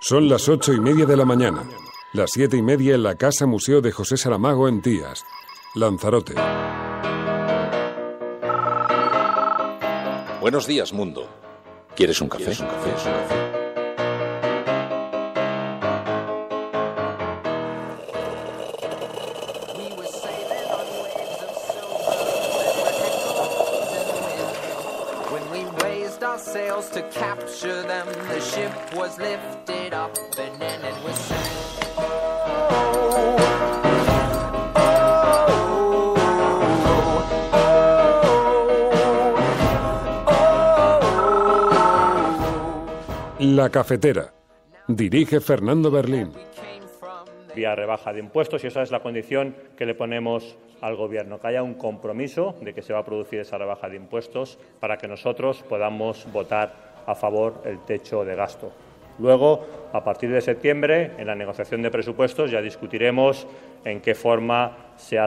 Son las 8:30 de la mañana. Las 7:30 en la Casa Museo de José Saramago en Tías, Lanzarote. Buenos días, mundo. ¿Quieres un café? To capture them, the ship was lifted up and then it was sank. La Cafetera. Dirige Fernando Berlín. Vía rebaja de impuestos, y esa es la condición que le ponemos al Gobierno, que haya un compromiso de que se va a producir esa rebaja de impuestos para que nosotros podamos votar a favor el techo de gasto. Luego, a partir de septiembre, en la negociación de presupuestos, ya discutiremos en qué forma se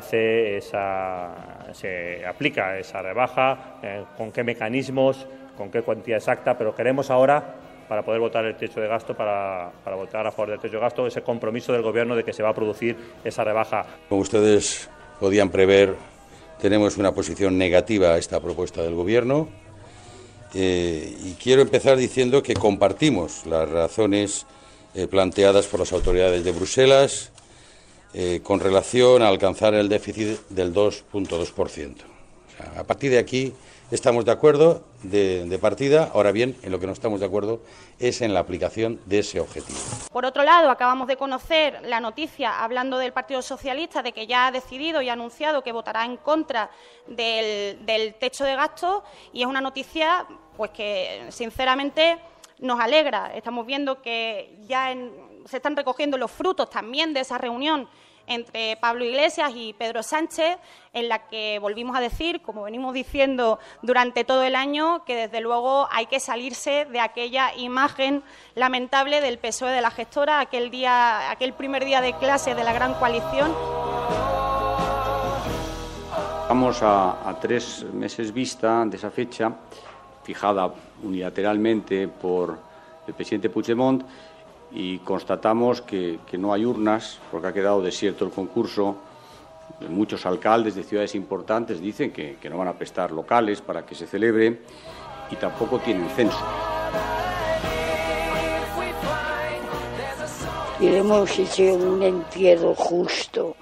aplica esa rebaja, con qué mecanismos, con qué cuantía exacta, pero queremos ahora, para poder votar el techo de gasto, para votar a favor del techo de gasto, ese compromiso del Gobierno de que se va a producir esa rebaja. Como ustedes podían prever, tenemos una posición negativa a esta propuesta del Gobierno y quiero empezar diciendo que compartimos las razones planteadas por las autoridades de Bruselas con relación a alcanzar el déficit del 2,2%. O sea, a partir de aquí estamos de acuerdo de partida. Ahora bien, en lo que no estamos de acuerdo es en la aplicación de ese objetivo. Por otro lado, acabamos de conocer la noticia, hablando del Partido Socialista, de que ya ha decidido y ha anunciado que votará en contra del techo de gasto, y es una noticia pues que sinceramente nos alegra. Estamos viendo que ya se están recogiendo los frutos también de esa reunión entre Pablo Iglesias y Pedro Sánchez, en la que volvimos a decir, como venimos diciendo durante todo el año, que desde luego hay que salirse de aquella imagen lamentable del PSOE de la gestora, aquel primer día de clase de la gran coalición. Vamos a 3 meses vista de esa fecha, fijada unilateralmente por el presidente Puigdemont, y constatamos que no hay urnas, porque ha quedado desierto el concurso. Muchos alcaldes de ciudades importantes dicen que no van a prestar locales para que se celebre, y tampoco tienen censo. Hemos hecho un entierro justo,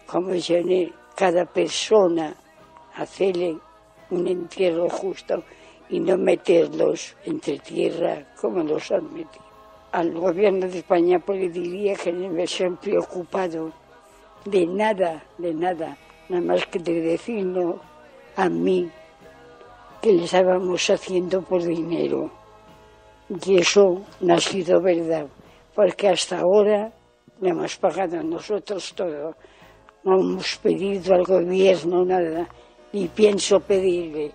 como si cada persona hacerle un entierro justo y no meterlos entre tierra como los han metido. Al Gobierno de España pues le diría que no me se han preocupado de nada, nada más que de decirnos a mí que le estábamos haciendo por dinero. Y eso no ha sido verdad, porque hasta ahora le hemos pagado nosotros todo. No hemos pedido al Gobierno nada, ni pienso pedirle.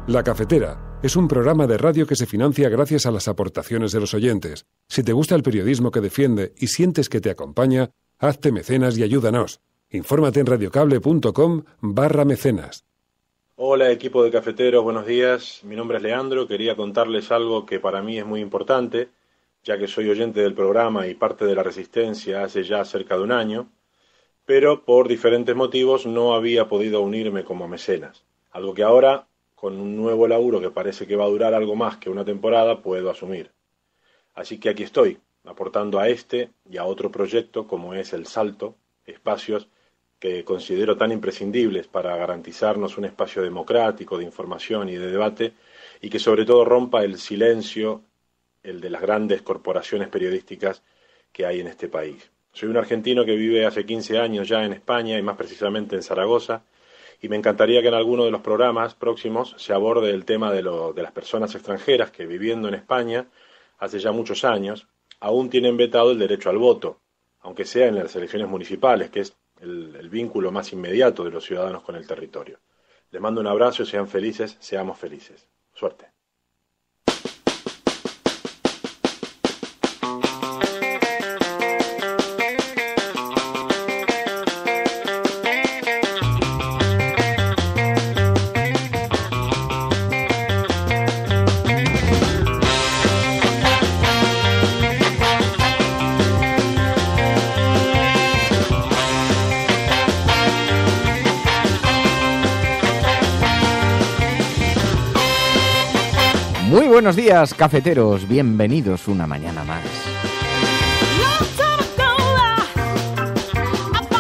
La Cafetera es un programa de radio que se financia gracias a las aportaciones de los oyentes. Si te gusta el periodismo que defiende y sientes que te acompaña, hazte mecenas y ayúdanos. Infórmate en radiocable.com/mecenas. Hola, equipo de cafeteros, buenos días. Mi nombre es Leandro. Quería contarles algo que para mí es muy importante, ya que soy oyente del programa y parte de la Resistencia hace ya cerca de un año, pero por diferentes motivos no había podido unirme como mecenas. Algo que ahora, con un nuevo laburo que parece que va a durar algo más que una temporada, puedo asumir. Así que aquí estoy, aportando a este y a otro proyecto como es El Salto, espacios que considero tan imprescindibles para garantizarnos un espacio democrático de información y de debate, y que sobre todo rompa el silencio, el de las grandes corporaciones periodísticas que hay en este país. Soy un argentino que vive hace 15 años ya en España, y más precisamente en Zaragoza, y me encantaría que en alguno de los programas próximos se aborde el tema de las personas extranjeras que, viviendo en España hace ya muchos años, aún tienen vetado el derecho al voto, aunque sea en las elecciones municipales, que es el vínculo más inmediato de los ciudadanos con el territorio. Les mando un abrazo y sean felices, seamos felices. Suerte. Muy buenos días, cafeteros. Bienvenidos una mañana más.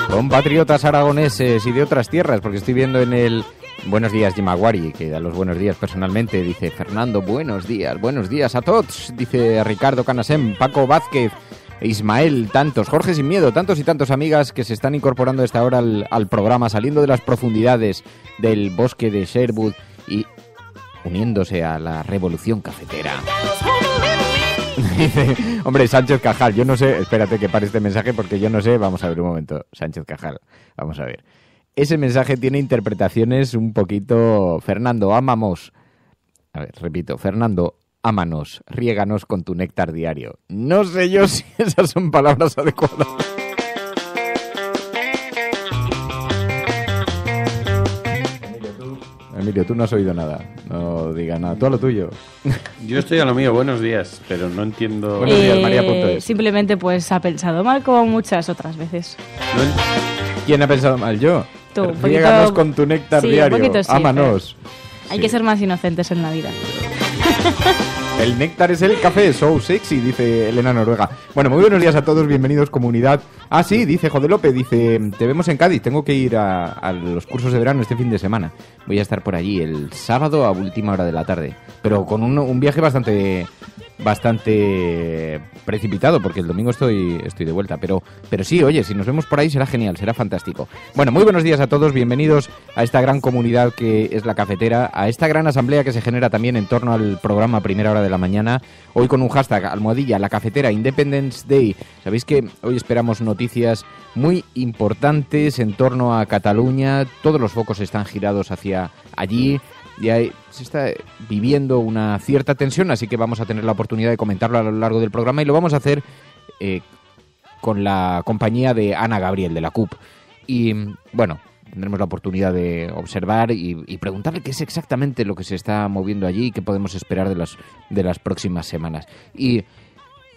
Compatriotas aragoneses y de otras tierras, porque estoy viendo en el Buenos días Jimaguari, que da los buenos días personalmente, dice Fernando, buenos días a todos, dice Ricardo Canasem, Paco Vázquez, Ismael, tantos, Jorge Sin Miedo, tantos y tantos amigas que se están incorporando a esta hora al programa, saliendo de las profundidades del bosque de Sherwood y uniéndose a la revolución cafetera. Dice, hombre, Sánchez Cajal, yo no sé, espérate que pare este mensaje porque yo no sé, vamos a ver un momento, Sánchez Cajal, vamos a ver. Ese mensaje tiene interpretaciones un poquito, Fernando, amamos, a ver, repito, Fernando, ámanos, riéganos con tu néctar diario. No sé yo si esas son palabras adecuadas. Emilio, tú no has oído nada, no digas nada, tú a lo tuyo. Yo estoy a lo mío, buenos días, pero no entiendo... Buenos días, María.es. Simplemente pues ha pensado mal como muchas otras veces. ¿Quién ha pensado mal? ¿Yo? Tú, Riéganos con tu néctar diario, un poquito sí, ámanos. Hay que ser más inocentes en la vida. El néctar es el café, so sexy, dice Elena Noruega. Bueno, muy buenos días a todos, bienvenidos comunidad. Ah, sí, dice Jode López, dice, te vemos en Cádiz, tengo que ir a los cursos de verano este fin de semana. Voy a estar por allí el sábado a última hora de la tarde, pero con un viaje bastante precipitado, porque el domingo estoy de vuelta, pero sí, oye, si nos vemos por ahí será genial, será fantástico. Bueno, muy buenos días a todos, bienvenidos a esta gran comunidad que es la cafetera, a esta gran asamblea que se genera también en torno al programa Primera Hora de la Mañana, hoy con un hashtag, almohadilla, la cafetera, Independence Day. Sabéis que hoy esperamos noticias muy importantes en torno a Cataluña, todos los focos están girados hacia allí. Y ahí se está viviendo una cierta tensión, así que vamos a tener la oportunidad de comentarlo a lo largo del programa y lo vamos a hacer con la compañía de Ana Gabriel, de la CUP. Y bueno, tendremos la oportunidad de observar y preguntarle qué es exactamente lo que se está moviendo allí y qué podemos esperar de las próximas semanas. Y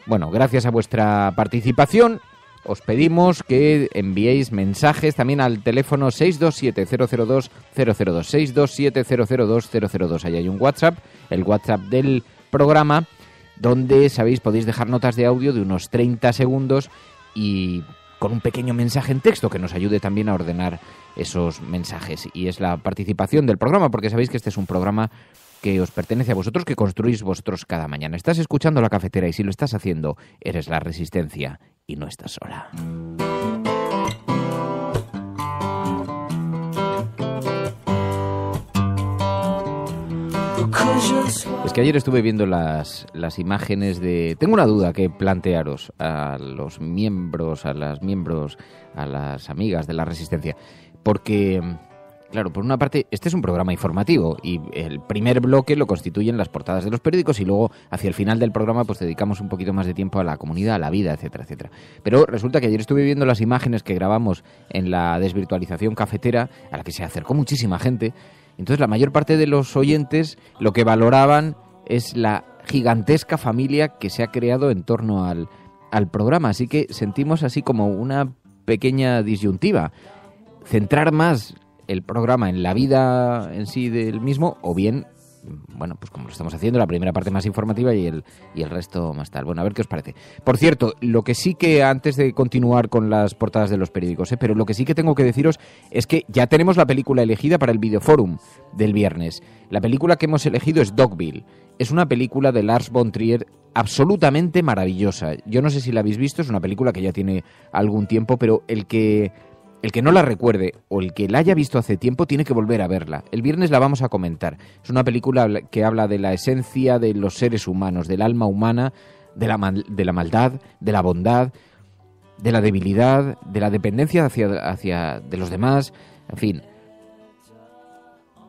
bueno, gracias a vuestra participación, os pedimos que enviéis mensajes también al teléfono 627-002-002, 627-002-002. Ahí hay un WhatsApp, el WhatsApp del programa, donde, sabéis, podéis dejar notas de audio de unos 30 segundos y con un pequeño mensaje en texto que nos ayude también a ordenar esos mensajes. Y es la participación del programa, porque sabéis que este es un programa que os pertenece a vosotros, que construís vosotros cada mañana. Estás escuchando La Cafetera y si lo estás haciendo, eres la resistencia y no estás sola. Es que ayer estuve viendo las imágenes de... Tengo una duda que plantearos a los miembros, a las amigas de la Resistencia, porque... Claro, por una parte, este es un programa informativo y el primer bloque lo constituyen las portadas de los periódicos y luego, hacia el final del programa, pues dedicamos un poquito más de tiempo a la comunidad, a la vida, etcétera, etcétera. Pero resulta que ayer estuve viendo las imágenes que grabamos en la desvirtualización cafetera, a la que se acercó muchísima gente. Entonces, la mayor parte de los oyentes lo que valoraban es la gigantesca familia que se ha creado en torno al programa. Así que sentimos así como una pequeña disyuntiva. Centrar más el programa en la vida en sí del mismo, o bien, bueno, pues como lo estamos haciendo, la primera parte más informativa y el resto más tal. Bueno, a ver qué os parece. Por cierto, lo que sí que, antes de continuar con las portadas de los periódicos, pero lo que sí que tengo que deciros es que ya tenemos la película elegida para el Videoforum del viernes. La película que hemos elegido es Dogville. Es una película de Lars von Trier absolutamente maravillosa. Yo no sé si la habéis visto, es una película que ya tiene algún tiempo, pero el que no la recuerde o el que la haya visto hace tiempo tiene que volver a verla. El viernes la vamos a comentar. Es una película que habla de la esencia de los seres humanos, del alma humana, de la maldad, de la bondad, de la debilidad, de la dependencia hacia de los demás. En fin.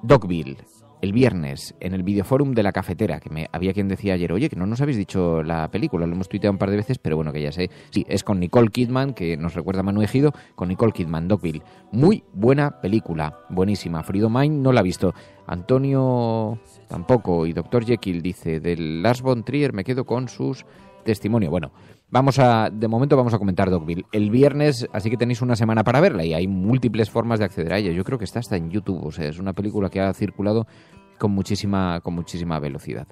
Dogville, el viernes, en el Videoforum de La Cafetera, que había quien decía ayer, oye, que no nos habéis dicho la película, lo hemos tuiteado un par de veces, pero bueno, que ya sé. Sí, es con Nicole Kidman, que nos recuerda a Manu Ejido, con Nicole Kidman, Dogville. Muy buena película, buenísima. Frido Main no la ha visto. Antonio tampoco, y Dr. Jekyll dice, del Lars von Trier me quedo con sus testimonios. Bueno, de momento vamos a comentar Dogville el viernes, así que tenéis una semana para verla y hay múltiples formas de acceder a ella. Yo creo que está hasta en YouTube, o sea, es una película que ha circulado con muchísima velocidad.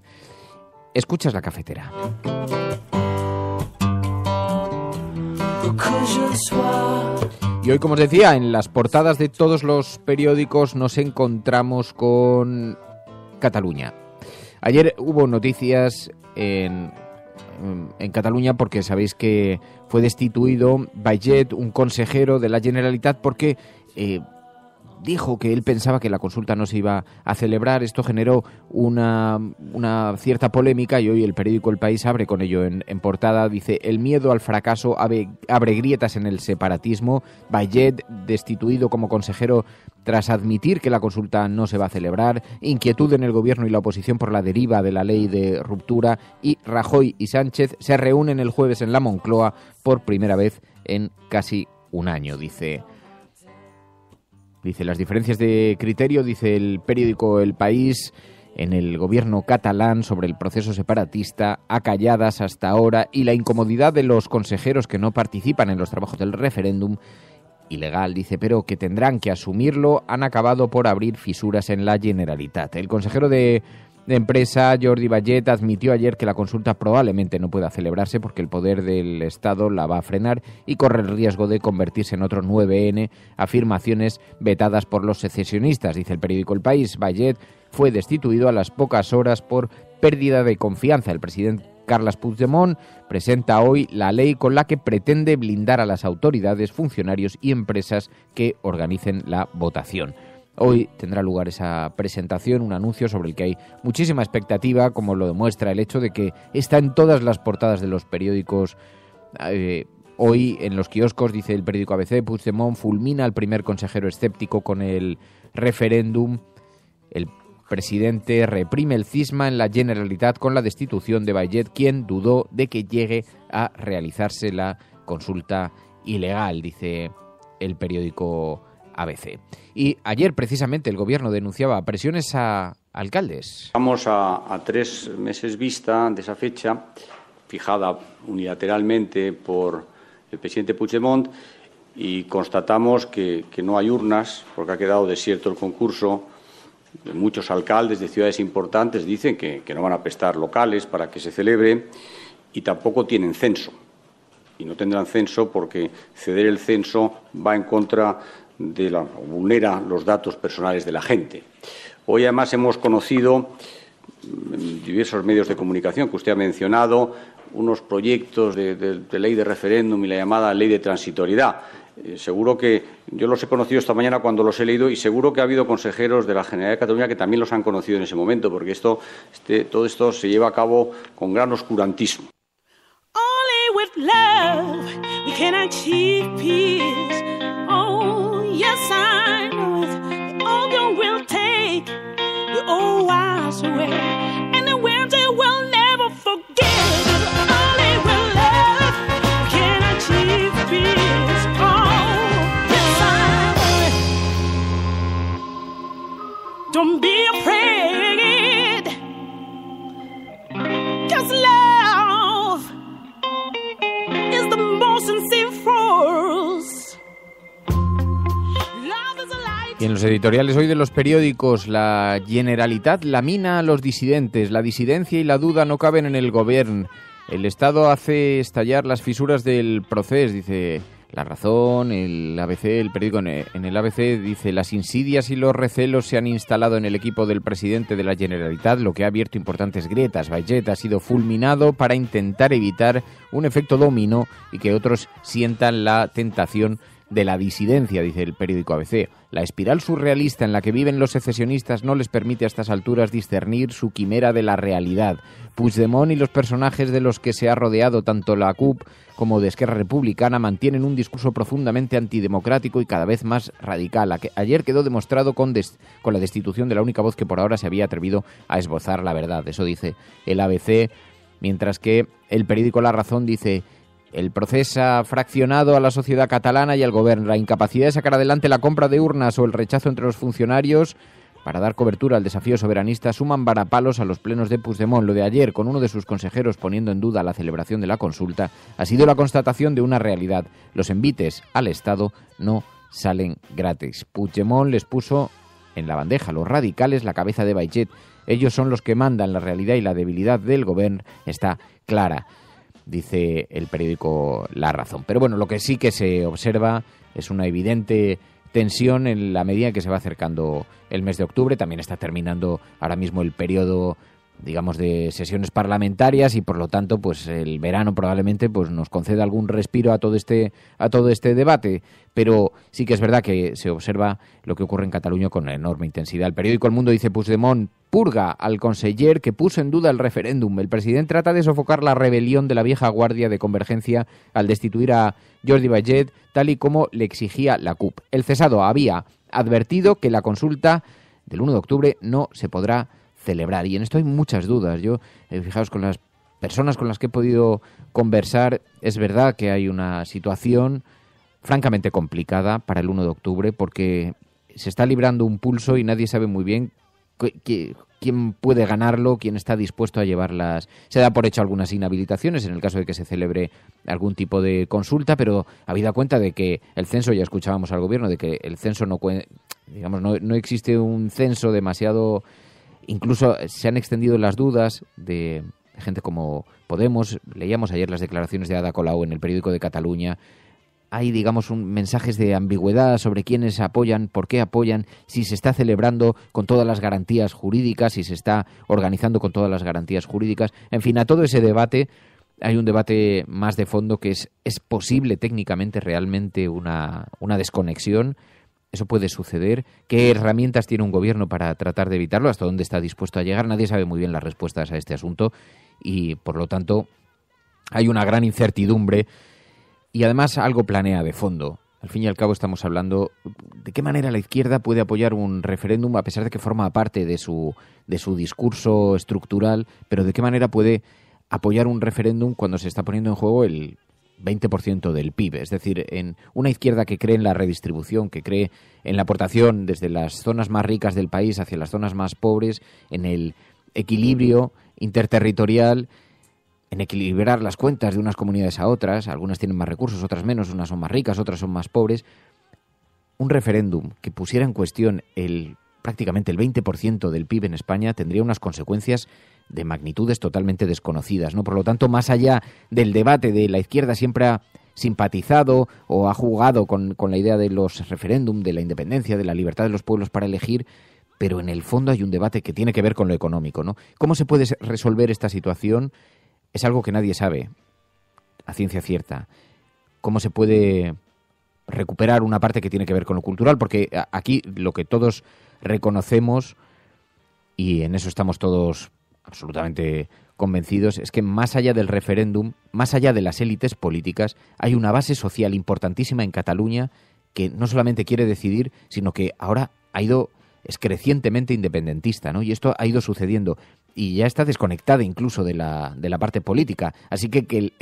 Escuchas La Cafetera. Y hoy, como os decía, en las portadas de todos los periódicos nos encontramos con Cataluña. Ayer hubo noticias en Cataluña porque sabéis que fue destituido Baiget, un consejero de la Generalitat, porque dijo que él pensaba que la consulta no se iba a celebrar. Esto generó una cierta polémica y hoy el periódico El País abre con ello en portada. Dice: el miedo al fracaso abre grietas en el separatismo. Baiget destituido como consejero tras admitir que la consulta no se va a celebrar. Inquietud en el gobierno y la oposición por la deriva de la ley de ruptura. Y Rajoy y Sánchez se reúnen el jueves en la Moncloa por primera vez en casi un año. Dice, las diferencias de criterio, dice el periódico El País, en el gobierno catalán sobre el proceso separatista, acalladas hasta ahora, y la incomodidad de los consejeros que no participan en los trabajos del referéndum ilegal, dice, pero que tendrán que asumirlo, han acabado por abrir fisuras en la Generalitat. El consejero de empresa, Jordi Baiget, admitió ayer que la consulta probablemente no pueda celebrarse porque el poder del Estado la va a frenar y corre el riesgo de convertirse en otro 9N, afirmaciones vetadas por los secesionistas. Dice el periódico El País, Baiget fue destituido a las pocas horas por pérdida de confianza. El presidente Carles Puigdemont presenta hoy la ley con la que pretende blindar a las autoridades, funcionarios y empresas que organicen la votación. Hoy tendrá lugar esa presentación, un anuncio sobre el que hay muchísima expectativa, como lo demuestra el hecho de que está en todas las portadas de los periódicos. Hoy en los kioscos, dice el periódico ABC, Puigdemont fulmina al primer consejero escéptico con el referéndum. El presidente reprime el cisma en la Generalitat con la destitución de Baiget, quien dudó de que llegue a realizarse la consulta ilegal, dice el periódico ABC. Y ayer, precisamente, el gobierno denunciaba presiones a alcaldes. Vamos a 3 meses vista de esa fecha, fijada unilateralmente por el presidente Puigdemont, y constatamos que no hay urnas, porque ha quedado desierto el concurso. Muchos alcaldes de ciudades importantes dicen que no van a prestar locales para que se celebre, y tampoco tienen censo. Y no tendrán censo porque ceder el censo va en contra vulnera los datos personales de la gente. Hoy además hemos conocido en diversos medios de comunicación que usted ha mencionado unos proyectos de ley de referéndum y la llamada ley de transitoriedad. Seguro que yo los he conocido esta mañana cuando los he leído, y seguro que ha habido consejeros de la Generalitat de Cataluña que también los han conocido en ese momento, porque todo esto se lleva a cabo con gran oscurantismo. Only with love we can achieve peace. Oh, yes, I know it. The old will take the old wise away, and the winter will never forget. Only with love we can achieve peace. Oh, yes, I know it. Don't be afraid, 'cause love is the most sincere force. Y en los editoriales hoy de los periódicos, la Generalitat lamina a los disidentes. La disidencia y la duda no caben en el gobierno. El Estado hace estallar las fisuras del procés, dice La Razón, el ABC, el periódico en el ABC dice: las insidias y los recelos se han instalado en el equipo del presidente de la Generalitat, lo que ha abierto importantes grietas. Baiget ha sido fulminado para intentar evitar un efecto dominó y que otros sientan la tentación de la disidencia, dice el periódico ABC. La espiral surrealista en la que viven los secesionistas no les permite a estas alturas discernir su quimera de la realidad. Puigdemont y los personajes de los que se ha rodeado tanto la CUP como de Esquerra Republicana mantienen un discurso profundamente antidemocrático y cada vez más radical. Ayer quedó demostrado con la destitución de la única voz que por ahora se había atrevido a esbozar la verdad. Eso dice el ABC, mientras que el periódico La Razón dice: el proceso ha fraccionado a la sociedad catalana y al gobierno. La incapacidad de sacar adelante la compra de urnas o el rechazo entre los funcionarios para dar cobertura al desafío soberanista suman varapalos a los plenos de Puigdemont. Lo de ayer, con uno de sus consejeros poniendo en duda la celebración de la consulta, ha sido la constatación de una realidad. Los envites al Estado no salen gratis. Puigdemont les puso en la bandeja. Los radicales, la cabeza de Baiget, ellos son los que mandan la realidad y la debilidad del gobierno está clara, dice el periódico La Razón. Pero bueno, lo que sí que se observa es una evidente tensión en la medida en que se va acercando el mes de octubre. También está terminando ahora mismo el periodo, digamos, de sesiones parlamentarias y por lo tanto pues el verano probablemente pues nos conceda algún respiro a todo este debate, pero sí que es verdad que se observa lo que ocurre en Cataluña con enorme intensidad. El periódico El Mundo dice: Puigdemont purga al conseller que puso en duda el referéndum. El presidente trata de sofocar la rebelión de la vieja guardia de Convergencia al destituir a Jordi Baiget, tal y como le exigía la CUP. El cesado había advertido que la consulta del 1 de octubre no se podrá celebrar, y en esto hay muchas dudas. Yo, fijaos, con las personas con las que he podido conversar, es verdad que hay una situación francamente complicada para el 1 de octubre, porque se está librando un pulso y nadie sabe muy bien quién puede ganarlo, quién está dispuesto a llevarlas. Se da por hecho algunas inhabilitaciones en el caso de que se celebre algún tipo de consulta, pero habida cuenta de que el censo, ya escuchábamos al gobierno, de que el censo no existe un censo demasiado. Incluso se han extendido las dudas de gente como Podemos. Leíamos ayer las declaraciones de Ada Colau en el periódico de Cataluña. Hay, digamos, mensajes de ambigüedad sobre quiénes apoyan, por qué apoyan, si se está celebrando con todas las garantías jurídicas, si se está organizando con todas las garantías jurídicas. En fin, a todo ese debate hay un debate más de fondo que es posible técnicamente realmente una desconexión. Eso puede suceder. ¿Qué herramientas tiene un gobierno para tratar de evitarlo? ¿Hasta dónde está dispuesto a llegar? Nadie sabe muy bien las respuestas a este asunto y, por lo tanto, hay una gran incertidumbre y, además, algo planea de fondo. Al fin y al cabo, estamos hablando de qué manera la izquierda puede apoyar un referéndum a pesar de que forma parte de su discurso estructural, pero de qué manera puede apoyar un referéndum cuando se está poniendo en juego el 20% del PIB, es decir, en una izquierda que cree en la redistribución, que cree en la aportación desde las zonas más ricas del país hacia las zonas más pobres, en el equilibrio interterritorial, en equilibrar las cuentas de unas comunidades a otras. Algunas tienen más recursos, otras menos, unas son más ricas, otras son más pobres. Un referéndum que pusiera en cuestión prácticamente el 20% del PIB en España tendría unas consecuencias de magnitudes totalmente desconocidas, ¿no? Por lo tanto, más allá del debate de la izquierda siempre ha simpatizado o ha jugado con la idea de los referéndum, de la independencia, de la libertad de los pueblos para elegir, pero en el fondo hay un debate que tiene que ver con lo económico, ¿no? ¿Cómo se puede resolver esta situación? Es algo que nadie sabe a ciencia cierta. ¿Cómo se puede recuperar una parte que tiene que ver con lo cultural? Porque aquí lo que todos reconocemos, y en eso estamos todos absolutamente convencidos, es que más allá del referéndum, más allá de las élites políticas, hay una base social importantísima en Cataluña que no solamente quiere decidir, sino que ahora es crecientemente independentista, ¿no? Y esto ha ido sucediendo y ya está desconectada incluso de la parte política. Así que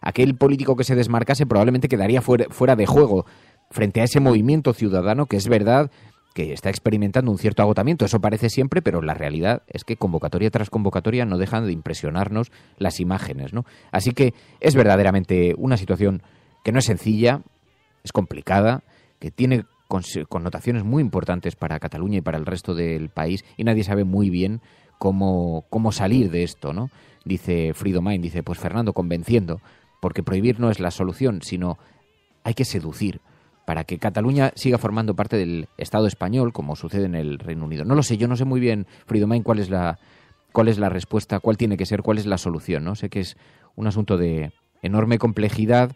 aquel político que se desmarcase probablemente quedaría fuera de juego frente a ese movimiento ciudadano que es verdad que está experimentando un cierto agotamiento. Eso parece siempre, pero la realidad es que convocatoria tras convocatoria no dejan de impresionarnos las imágenes, ¿no? Así que es verdaderamente una situación que no es sencilla, es complicada, que tiene connotaciones muy importantes para Cataluña y para el resto del país, y nadie sabe muy bien cómo salir de esto, ¿no? Dice Fridomain, dice, pues Fernando, convenciendo, porque prohibir no es la solución, sino hay que seducir para que Cataluña siga formando parte del Estado español, como sucede en el Reino Unido. No lo sé, yo no sé muy bien, Fridomain, cuál es la respuesta, cuál tiene que ser, cuál es la solución, ¿no? Sé que es un asunto de enorme complejidad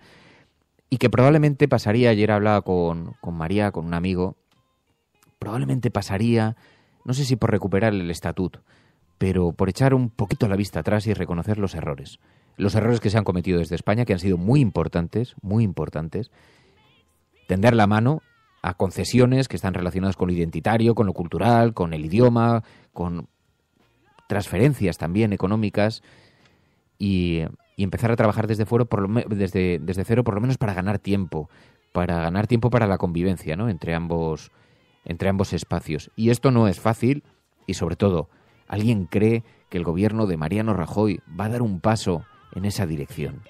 y que probablemente pasaría, ayer hablaba con María, con un amigo, probablemente pasaría, no sé si por recuperar el estatuto, pero por echar un poquito la vista atrás y reconocer los errores que se han cometido desde España, que han sido muy importantes, tender la mano a concesiones que están relacionadas con lo identitario, con lo cultural, con el idioma, con transferencias también económicas y empezar a trabajar desde cero, por lo menos para ganar tiempo para la convivencia, ¿no? entre ambos espacios. Y esto no es fácil y, sobre todo, ¿alguien cree que el gobierno de Mariano Rajoy va a dar un paso en esa dirección?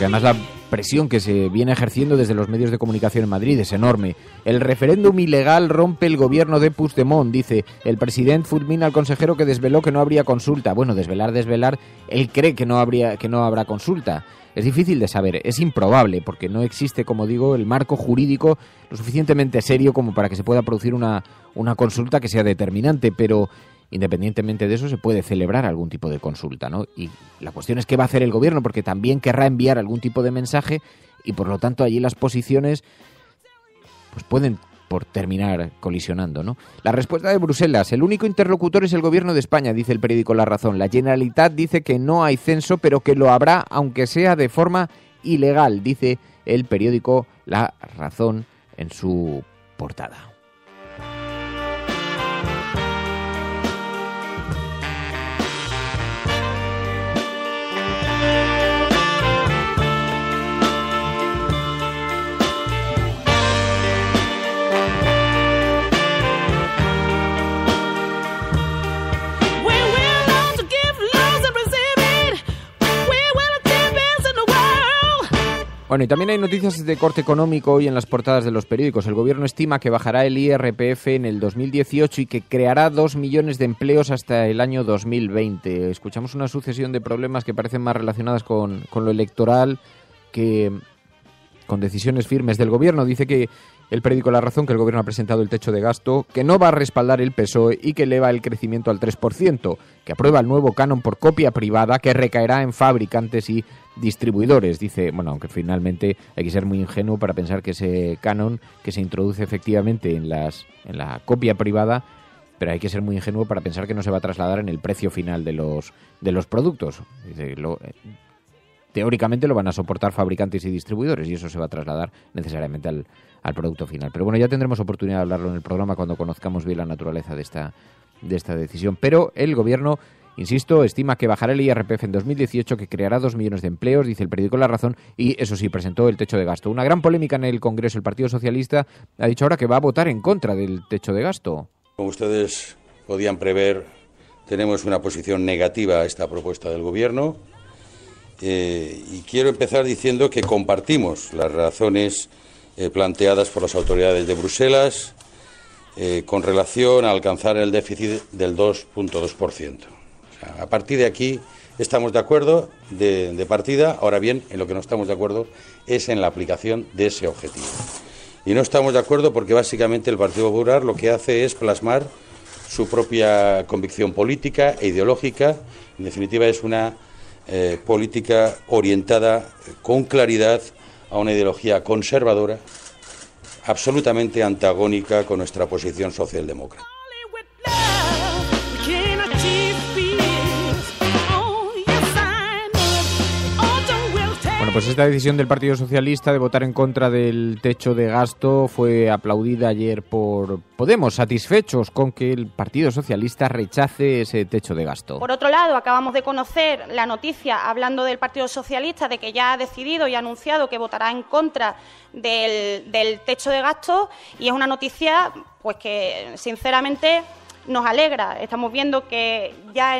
además la presión que se viene ejerciendo desde los medios de comunicación en Madrid es enorme. El referéndum ilegal rompe el gobierno de Puigdemont, dice. El presidente fulmina al consejero que desveló que no habría consulta. Bueno, desvelar, él cree que no habrá consulta. Es difícil de saber, es improbable, porque no existe, como digo, el marco jurídico lo suficientemente serio como para que se pueda producir una consulta que sea determinante, pero independientemente de eso se puede celebrar algún tipo de consulta, ¿no? Y la cuestión es qué va a hacer el gobierno, porque también querrá enviar algún tipo de mensaje y por lo tanto allí las posiciones pues pueden por terminar colisionando, ¿no? La respuesta de Bruselas: el único interlocutor es el gobierno de España, dice el periódico La Razón. La Generalitat dice que no hay censo, pero que lo habrá, aunque sea de forma ilegal, dice el periódico La Razón en su portada. Bueno, y también hay noticias de corte económico hoy en las portadas de los periódicos. El gobierno estima que bajará el IRPF en el 2018 y que creará 2 millones de empleos hasta el año 2020. Escuchamos una sucesión de problemas que parecen más relacionadas con lo electoral que con decisiones firmes del gobierno. Dice que el periódico La Razón que el gobierno ha presentado el techo de gasto, que no va a respaldar el PSOE y que eleva el crecimiento al 3%, que aprueba el nuevo canon por copia privada que recaerá en fabricantes y distribuidores. Dice, bueno, aunque finalmente hay que ser muy ingenuo para pensar que ese canon que se introduce efectivamente en la copia privada, pero hay que ser muy ingenuo para pensar que no se va a trasladar en el precio final de los productos. Dice, teóricamente lo van a soportar fabricantes y distribuidores y eso se va a trasladar necesariamente al producto final. Pero bueno, ya tendremos oportunidad de hablarlo en el programa cuando conozcamos bien la naturaleza de esta decisión. Pero el gobierno, insisto, estima que bajará el IRPF en 2018, que creará 2 millones de empleos, dice el periódico La Razón, y eso sí, presentó el techo de gasto. Una gran polémica en el Congreso. El Partido Socialista ha dicho ahora que va a votar en contra del techo de gasto. Como ustedes podían prever, tenemos una posición negativa a esta propuesta del Gobierno y quiero empezar diciendo que compartimos las razones planteadas por las autoridades de Bruselas con relación a alcanzar el déficit del 2.2%. A partir de aquí estamos de acuerdo de partida. Ahora bien, en lo que no estamos de acuerdo es en la aplicación de ese objetivo. Y no estamos de acuerdo porque básicamente el Partido Popular lo que hace es plasmar su propia convicción política e ideológica. En definitiva, es una política orientada con claridad a una ideología conservadora, absolutamente antagónica con nuestra posición socialdemócrata. Bueno, pues esta decisión del Partido Socialista de votar en contra del techo de gasto fue aplaudida ayer por Podemos, satisfechos con que el Partido Socialista rechace ese techo de gasto. Por otro lado, acabamos de conocer la noticia, hablando del Partido Socialista, de que ya ha decidido y ha anunciado que votará en contra del techo de gasto, y es una noticia pues que sinceramente nos alegra. Estamos viendo que ya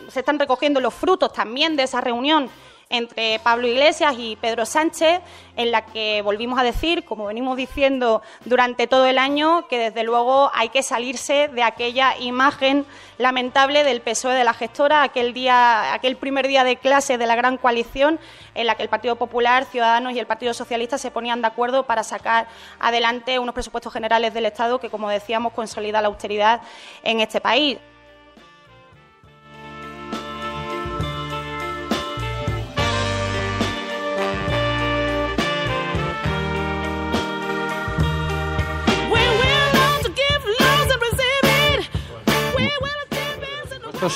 se están recogiendo los frutos también de esa reunión entre Pablo Iglesias y Pedro Sánchez, en la que volvimos a decir, como venimos diciendo durante todo el año, que desde luego hay que salirse de aquella imagen lamentable del PSOE de la gestora, aquel primer día de clase de la gran coalición, en la que el Partido Popular, Ciudadanos y el Partido Socialista se ponían de acuerdo para sacar adelante unos presupuestos generales del Estado que, como decíamos, consolida la austeridad en este país.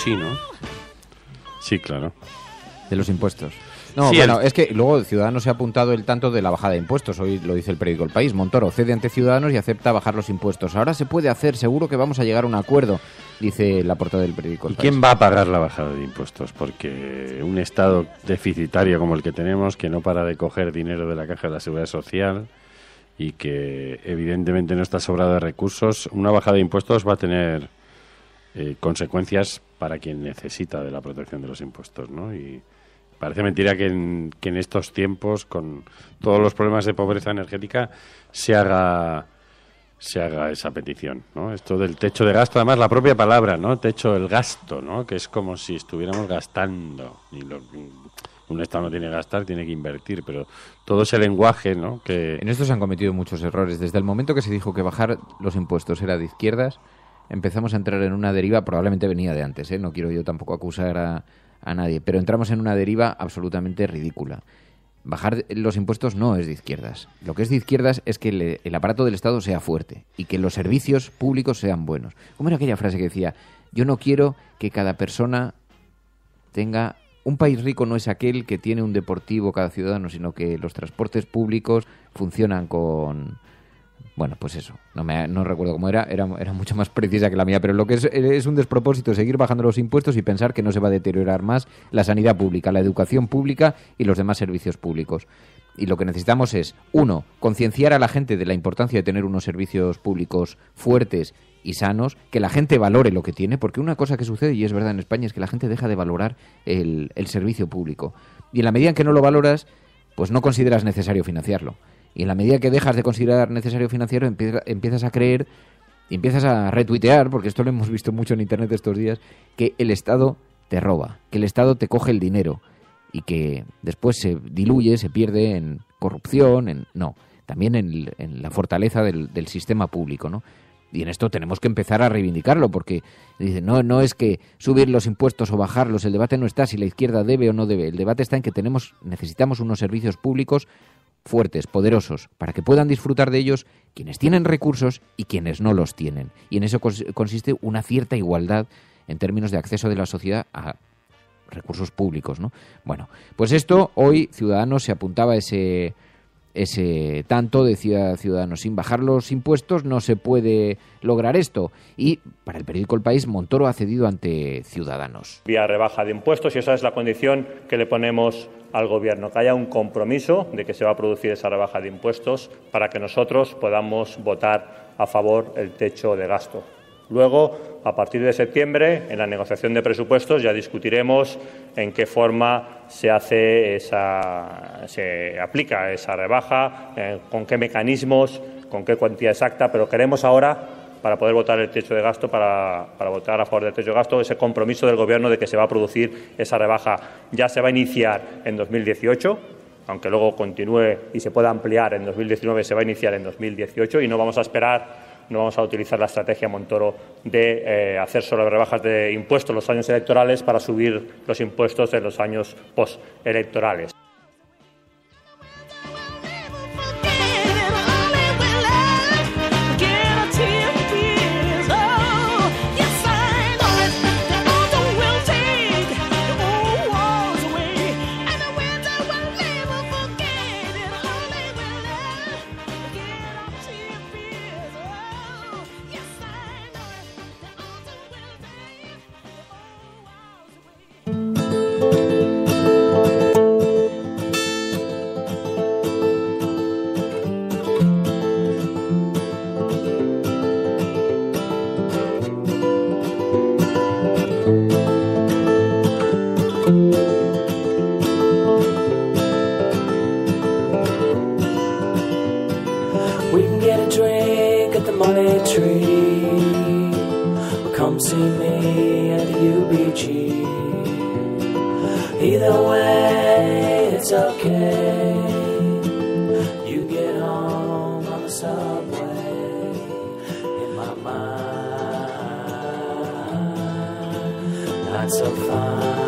Sí, ¿no? Sí, claro. De los impuestos. No, sí, bueno, es que luego Ciudadanos se ha apuntado el tanto de la bajada de impuestos. Hoy lo dice el periódico El País. Montoro cede ante Ciudadanos y acepta bajar los impuestos. Ahora se puede hacer, seguro que vamos a llegar a un acuerdo, dice la portada del periódico El País. ¿Y quién va a pagar la bajada de impuestos? Porque un Estado deficitario como el que tenemos, que no para de coger dinero de la Caja de la Seguridad Social y que evidentemente no está sobrado de recursos, una bajada de impuestos va a tener consecuencias para quien necesita de la protección de los impuestos, ¿no? Y parece mentira que en estos tiempos, con todos los problemas de pobreza energética, se haga esa petición, ¿no? Esto del techo de gasto, además la propia palabra, ¿no? Techo del gasto, ¿no? Que es como si estuviéramos gastando. Y un Estado no tiene que gastar, tiene que invertir, pero todo ese lenguaje, ¿no? Que en esto se han cometido muchos errores. Desde el momento que se dijo que bajar los impuestos era de izquierdas, empezamos a entrar en una deriva, probablemente venía de antes, ¿eh? No quiero yo tampoco acusar a nadie, pero entramos en una deriva absolutamente ridícula. Bajar los impuestos no es de izquierdas. Lo que es de izquierdas es que el aparato del Estado sea fuerte y que los servicios públicos sean buenos. ¿Cómo era aquella frase que decía? Yo no quiero que cada persona tenga... Un país rico no es aquel que tiene un deportivo cada ciudadano, sino que los transportes públicos funcionan con... Bueno, pues eso, no recuerdo cómo era mucho más precisa que la mía, pero lo que es un despropósito seguir bajando los impuestos y pensar que no se va a deteriorar más la sanidad pública, la educación pública y los demás servicios públicos. Y lo que necesitamos es, 1, concienciar a la gente de la importancia de tener unos servicios públicos fuertes y sanos, que la gente valore lo que tiene, porque una cosa que sucede, y es verdad en España, es que la gente deja de valorar el servicio público. Y en la medida en que no lo valoras, pues no consideras necesario financiarlo. Y en la medida que dejas de considerar necesario financiarlo, empiezas a creer y empiezas a retuitear, porque esto lo hemos visto mucho en Internet estos días, que el Estado te roba, que el Estado te coge el dinero y que después se diluye, se pierde en corrupción, también en la fortaleza del sistema público, ¿no? Y en esto tenemos que empezar a reivindicarlo, porque dicen, no es que subir los impuestos o bajarlos, el debate no está si la izquierda debe o no debe, el debate está en que necesitamos unos servicios públicos fuertes, poderosos, para que puedan disfrutar de ellos quienes tienen recursos y quienes no los tienen. Y en eso consiste una cierta igualdad en términos de acceso de la sociedad a recursos públicos, ¿no? Bueno, pues esto, hoy Ciudadanos se apuntaba ese tanto, decía Ciudadanos, sin bajar los impuestos no se puede lograr esto. Y para el periódico El País, Montoro ha cedido ante Ciudadanos. Vía rebaja de impuestos, y esa es la condición que le ponemos al Gobierno, que haya un compromiso de que se va a producir esa rebaja de impuestos para que nosotros podamos votar a favor el techo de gasto. Luego, a partir de septiembre, en la negociación de presupuestos, ya discutiremos en qué forma se aplica esa rebaja, con qué mecanismos, con qué cuantía exacta, pero queremos ahora, para poder votar el techo de gasto, para votar a favor del techo de gasto, ese compromiso del Gobierno de que se va a producir esa rebaja. Ya se va a iniciar en 2018, aunque luego continúe y se pueda ampliar en 2019, se va a iniciar en 2018 y no vamos a utilizar la estrategia Montoro de hacer solo rebajas de impuestos en los años electorales para subir los impuestos en los años postelectorales. Come see me at the UBG. Either way, it's okay. You get home on the subway. In my mind, not so fine.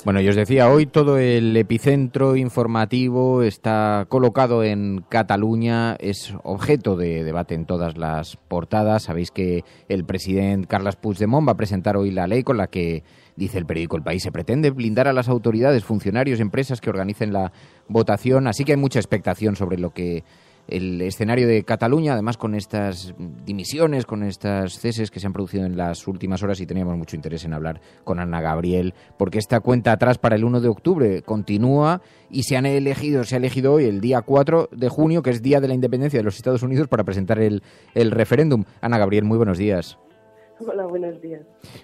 Bueno, yo os decía, hoy todo el epicentro informativo está colocado en Cataluña, es objeto de debate en todas las portadas. Sabéis que el presidente Carles Puigdemont va a presentar hoy la ley con la que, dice el periódico El País, se pretende blindar a las autoridades, funcionarios, empresas que organicen la votación. Así que hay mucha expectación sobre lo que el escenario de Cataluña, además con estas dimisiones, con estas ceses que se han producido en las últimas horas, y teníamos mucho interés en hablar con Ana Gabriel, porque esta cuenta atrás para el 1 de octubre continúa y se ha elegido hoy el día 4 de junio, que es Día de la Independencia de los Estados Unidos, para presentar el referéndum. Ana Gabriel, muy buenos días. Hola, buenos días.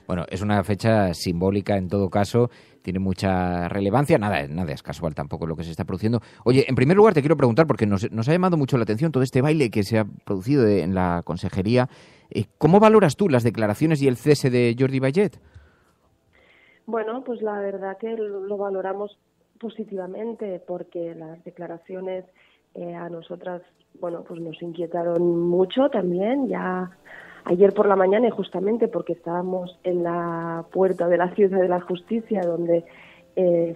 Bueno, es una fecha simbólica en todo caso, tiene mucha relevancia, nada es casual tampoco lo que se está produciendo. Oye, en primer lugar te quiero preguntar, porque nos ha llamado mucho la atención todo este baile que se ha producido en la consejería. ¿Cómo valoras tú las declaraciones y el cese de Jordi Baiget? Bueno, pues la verdad que lo valoramos positivamente, porque las declaraciones a nosotras, bueno, pues nos inquietaron mucho también, ya ayer por la mañana, y justamente porque estábamos en la puerta de la Ciudad de la Justicia, donde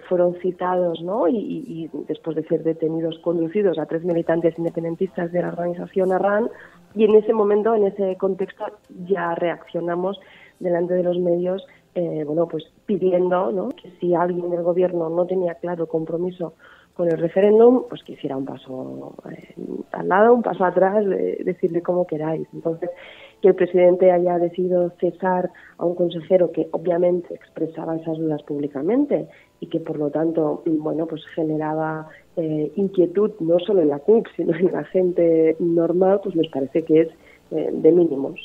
fueron citados, ¿no? Y después de ser detenidos, conducidos a 3 militantes independentistas de la organización Arran, y en ese momento, en ese contexto, ya reaccionamos delante de los medios, bueno, pues pidiendo, ¿no?, que si alguien del gobierno no tenía claro compromiso con el referéndum, pues que hiciera un paso al lado, un paso atrás, decirle como queráis. Entonces, que el presidente haya decidido cesar a un consejero que obviamente expresaba esas dudas públicamente y que por lo tanto, bueno, pues generaba inquietud no solo en la CUP, sino en la gente normal, pues nos parece que es de mínimos.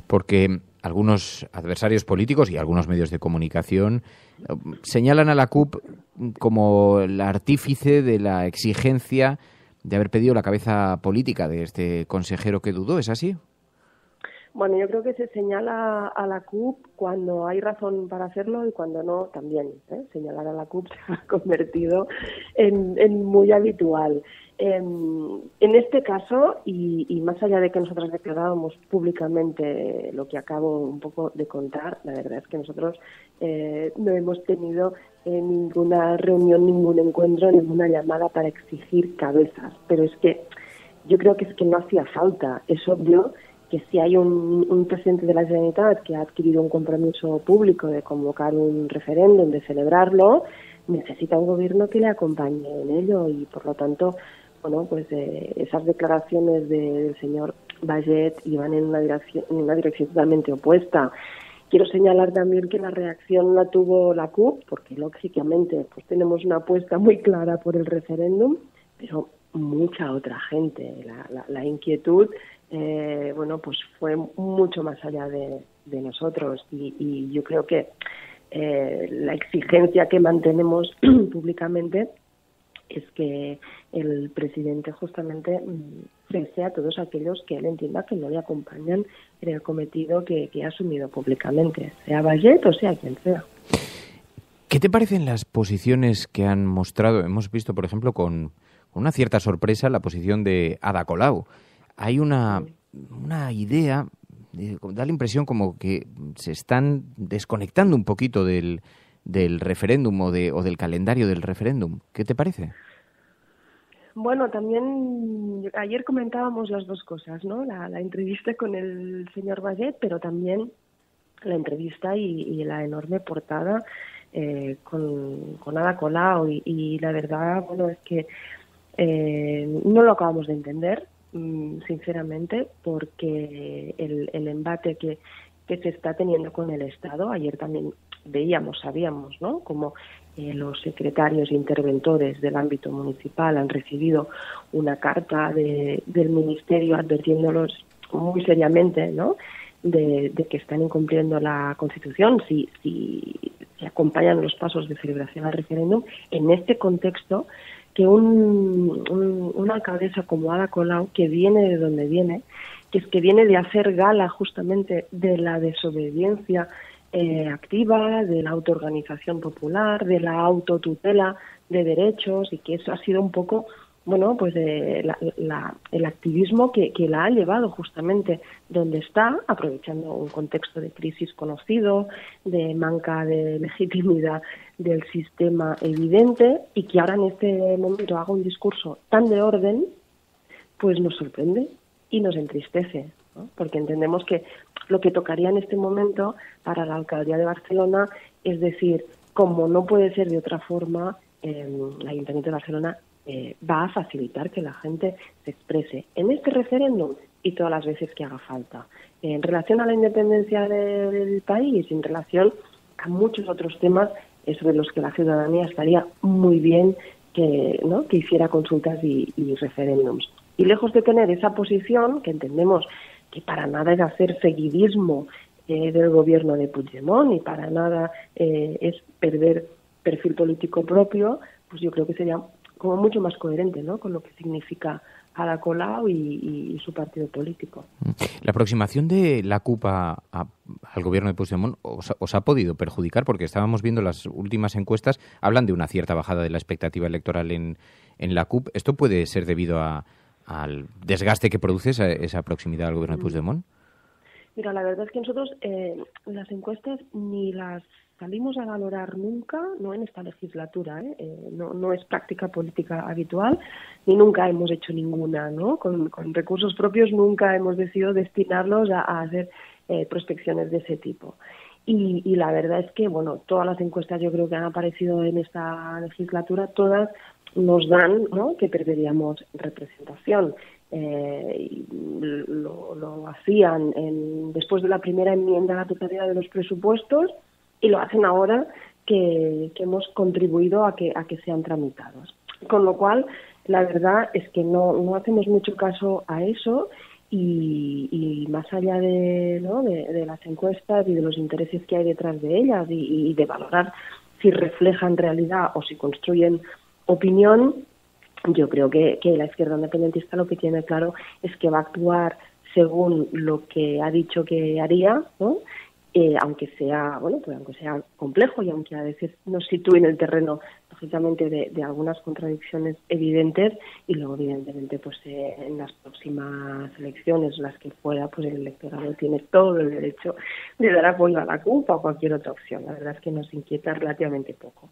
Porque algunos adversarios políticos y algunos medios de comunicación señalan a la CUP como el artífice de la exigencia de haber pedido la cabeza política de este consejero que dudó, ¿es así? Bueno, yo creo que se señala a la CUP cuando hay razón para hacerlo y cuando no, también. Señalar a la CUP se ha convertido en muy habitual. En este caso, y más allá de que nosotros declarábamos públicamente lo que acabo un poco de contar, la verdad es que nosotros no hemos tenido ninguna reunión, ningún encuentro, ninguna llamada para exigir cabezas. Pero es que yo creo que es que no hacía falta. Es obvio que si hay un presidente de la Generalitat que ha adquirido un compromiso público de convocar un referéndum, de celebrarlo, necesita un gobierno que le acompañe en ello y, por lo tanto, bueno, pues esas declaraciones del señor Baiget iban en una dirección totalmente opuesta. Quiero señalar también que la reacción la tuvo la CUP, porque lógicamente pues tenemos una apuesta muy clara por el referéndum, pero mucha otra gente. La inquietud, bueno, pues fue mucho más allá de nosotros y yo creo que la exigencia que mantenemos públicamente es que el presidente justamente cese a todos aquellos que él entienda que no le acompañan en el cometido que ha asumido públicamente, sea Baiget o sea quien sea. ¿Qué te parecen las posiciones que han mostrado? Hemos visto, por ejemplo, con una cierta sorpresa la posición de Ada Colau. Hay una idea, da la impresión como que se están desconectando un poquito del referéndum o del calendario del referéndum. ¿Qué te parece? Bueno, también ayer comentábamos las dos cosas, ¿no? La entrevista con el señor Baiget, pero también la entrevista y la enorme portada con Ada Colau y la verdad, bueno, es que no lo acabamos de entender, sinceramente, porque el embate que se está teniendo con el Estado, ayer también sabíamos, ¿no?, como los secretarios interventores del ámbito municipal han recibido una carta del Ministerio advirtiéndolos muy seriamente, ¿no?, de que están incumpliendo la Constitución si acompañan los pasos de celebración al referéndum. En este contexto, que una alcaldesa como Ada Colau, que viene de donde viene, que es que viene de hacer gala justamente de la desobediencia activa, de la autoorganización popular, de la autotutela de derechos, y que eso ha sido un poco, bueno, pues el activismo que la ha llevado justamente donde está, aprovechando un contexto de crisis conocido, de manca de legitimidad del sistema evidente, y que ahora en este momento haga un discurso tan de orden, pues nos sorprende y nos entristece, ¿no? Porque entendemos que lo que tocaría en este momento para la Alcaldía de Barcelona es decir, como no puede ser de otra forma, el Ayuntamiento de Barcelona va a facilitar que la gente se exprese en este referéndum y todas las veces que haga falta. En relación a la independencia del país, en relación a muchos otros temas sobre los que la ciudadanía estaría muy bien que hiciera consultas y referéndums. Y lejos de tener esa posición, que entendemos que para nada es hacer seguidismo del gobierno de Puigdemont y para nada es perder perfil político propio, pues yo creo que sería como mucho más coherente, ¿no?, con lo que significa Ada Colau y su partido político. La aproximación de la CUP al gobierno de Puigdemont os ha podido perjudicar, porque estábamos viendo las últimas encuestas, hablan de una cierta bajada de la expectativa electoral en la CUP. ¿Esto puede ser debido al desgaste que produce esa proximidad al gobierno de Puigdemont? Mira, la verdad es que nosotros las encuestas ni las salimos a valorar nunca, no en esta legislatura, no es práctica política habitual, ni nunca hemos hecho ninguna, ¿no? Con recursos propios nunca hemos decidido destinarlos a hacer prospecciones de ese tipo. Y la verdad es que, bueno, todas las encuestas yo creo que han aparecido en esta legislatura, todas nos dan, ¿no?, que perderíamos representación. Lo hacían después de la primera enmienda a la totalidad de los presupuestos y lo hacen ahora que hemos contribuido a que sean tramitados. Con lo cual, la verdad es que no hacemos mucho caso a eso y más allá de las encuestas y de los intereses que hay detrás de ellas y de valorar si reflejan realidad o si construyen opinión, yo creo que la izquierda independentista lo que tiene claro es que va a actuar según lo que ha dicho que haría, ¿no? Aunque sea complejo y aunque a veces nos sitúe en el terreno, lógicamente, de algunas contradicciones evidentes, y luego, evidentemente, pues en las próximas elecciones, las que fuera, pues el electorado tiene todo el derecho de dar apoyo a la CUP o a cualquier otra opción. La verdad es que nos inquieta relativamente poco.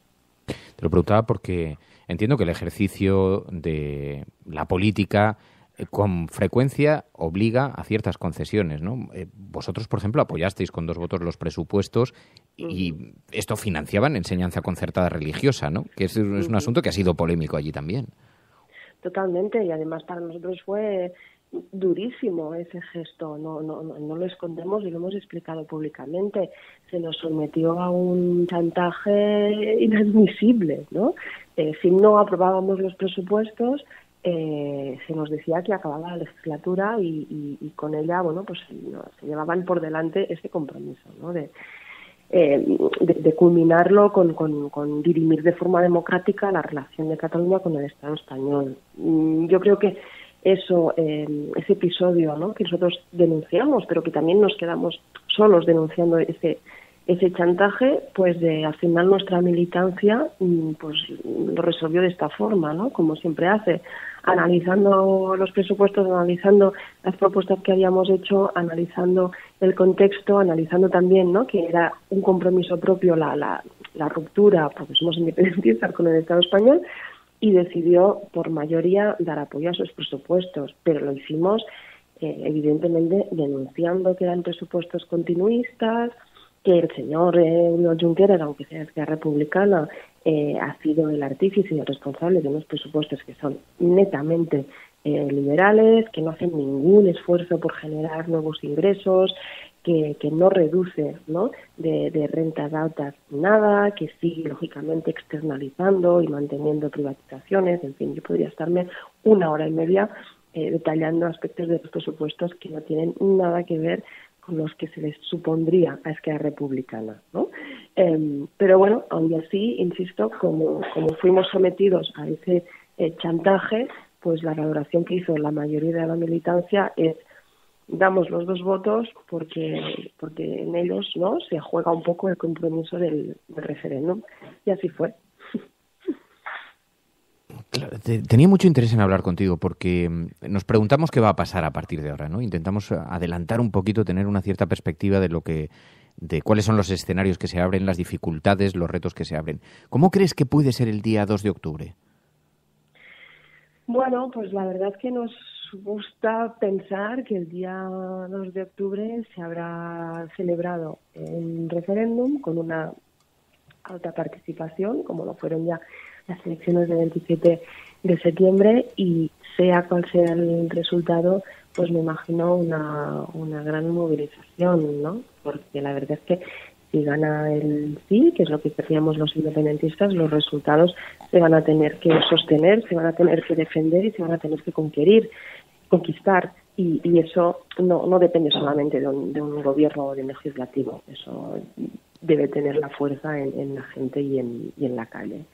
Te lo preguntaba porque entiendo que el ejercicio de la política con frecuencia obliga a ciertas concesiones, ¿no? Vosotros, por ejemplo, apoyasteis con 2 votos los presupuestos y esto financiaban enseñanza concertada religiosa, ¿no? Que es un asunto que ha sido polémico allí también. Totalmente, y además para nosotros fue durísimo ese gesto, no lo escondemos y lo hemos explicado públicamente. Se nos sometió a un chantaje inadmisible, ¿no? Si no aprobábamos los presupuestos, se nos decía que acababa la legislatura y con ella, bueno, pues se llevaban por delante ese compromiso, ¿no?, de culminarlo con dirimir de forma democrática la relación de Cataluña con el Estado español. Yo creo que ese episodio, ¿no?, que nosotros denunciamos, pero que también nos quedamos solos denunciando ese chantaje, pues al final nuestra militancia pues lo resolvió de esta forma, ¿no?, como siempre hace, analizando los presupuestos, analizando las propuestas que habíamos hecho, analizando el contexto, analizando también, ¿no?, que era un compromiso propio la ruptura, porque somos independentistas, con el Estado español, y decidió por mayoría dar apoyo a esos presupuestos, pero lo hicimos evidentemente denunciando que eran presupuestos continuistas, que el señor Oriol Junqueras, aunque sea Esquerra Republicana, ha sido el artífice y el responsable de unos presupuestos que son netamente liberales, que no hacen ningún esfuerzo por generar nuevos ingresos, que no reduce, ¿no?, de rentas altas nada, que sigue lógicamente externalizando y manteniendo privatizaciones. En fin, yo podría estarme 1 hora y media detallando aspectos de los presupuestos que no tienen nada que ver con los que se les supondría a Esquerra Republicana, ¿no? Pero bueno, aún así, insisto, como fuimos sometidos a ese chantaje, pues la valoración que hizo la mayoría de la militancia es: damos los 2 votos porque en ellos, ¿no?, se juega un poco el compromiso del referéndum, y así fue. Claro, tenía mucho interés en hablar contigo porque nos preguntamos qué va a pasar a partir de ahora, ¿no? Intentamos adelantar un poquito, tener una cierta perspectiva de cuáles son los escenarios que se abren, las dificultades, los retos que se abren. ¿Cómo crees que puede ser el día 2 de octubre? Bueno, pues la verdad es que nos gusta pensar que el día 2 de octubre se habrá celebrado un referéndum con una alta participación, como lo fueron ya las elecciones del 27 de septiembre, y sea cual sea el resultado, pues me imagino una gran movilización, ¿no? Porque la verdad es que si gana el sí, que es lo que queríamos los independentistas, los resultados se van a tener que sostener, se van a tener que defender y se van a tener que conquistar. y eso no depende solamente de un gobierno o de un legislativo, eso debe tener la fuerza en la gente y en la calle.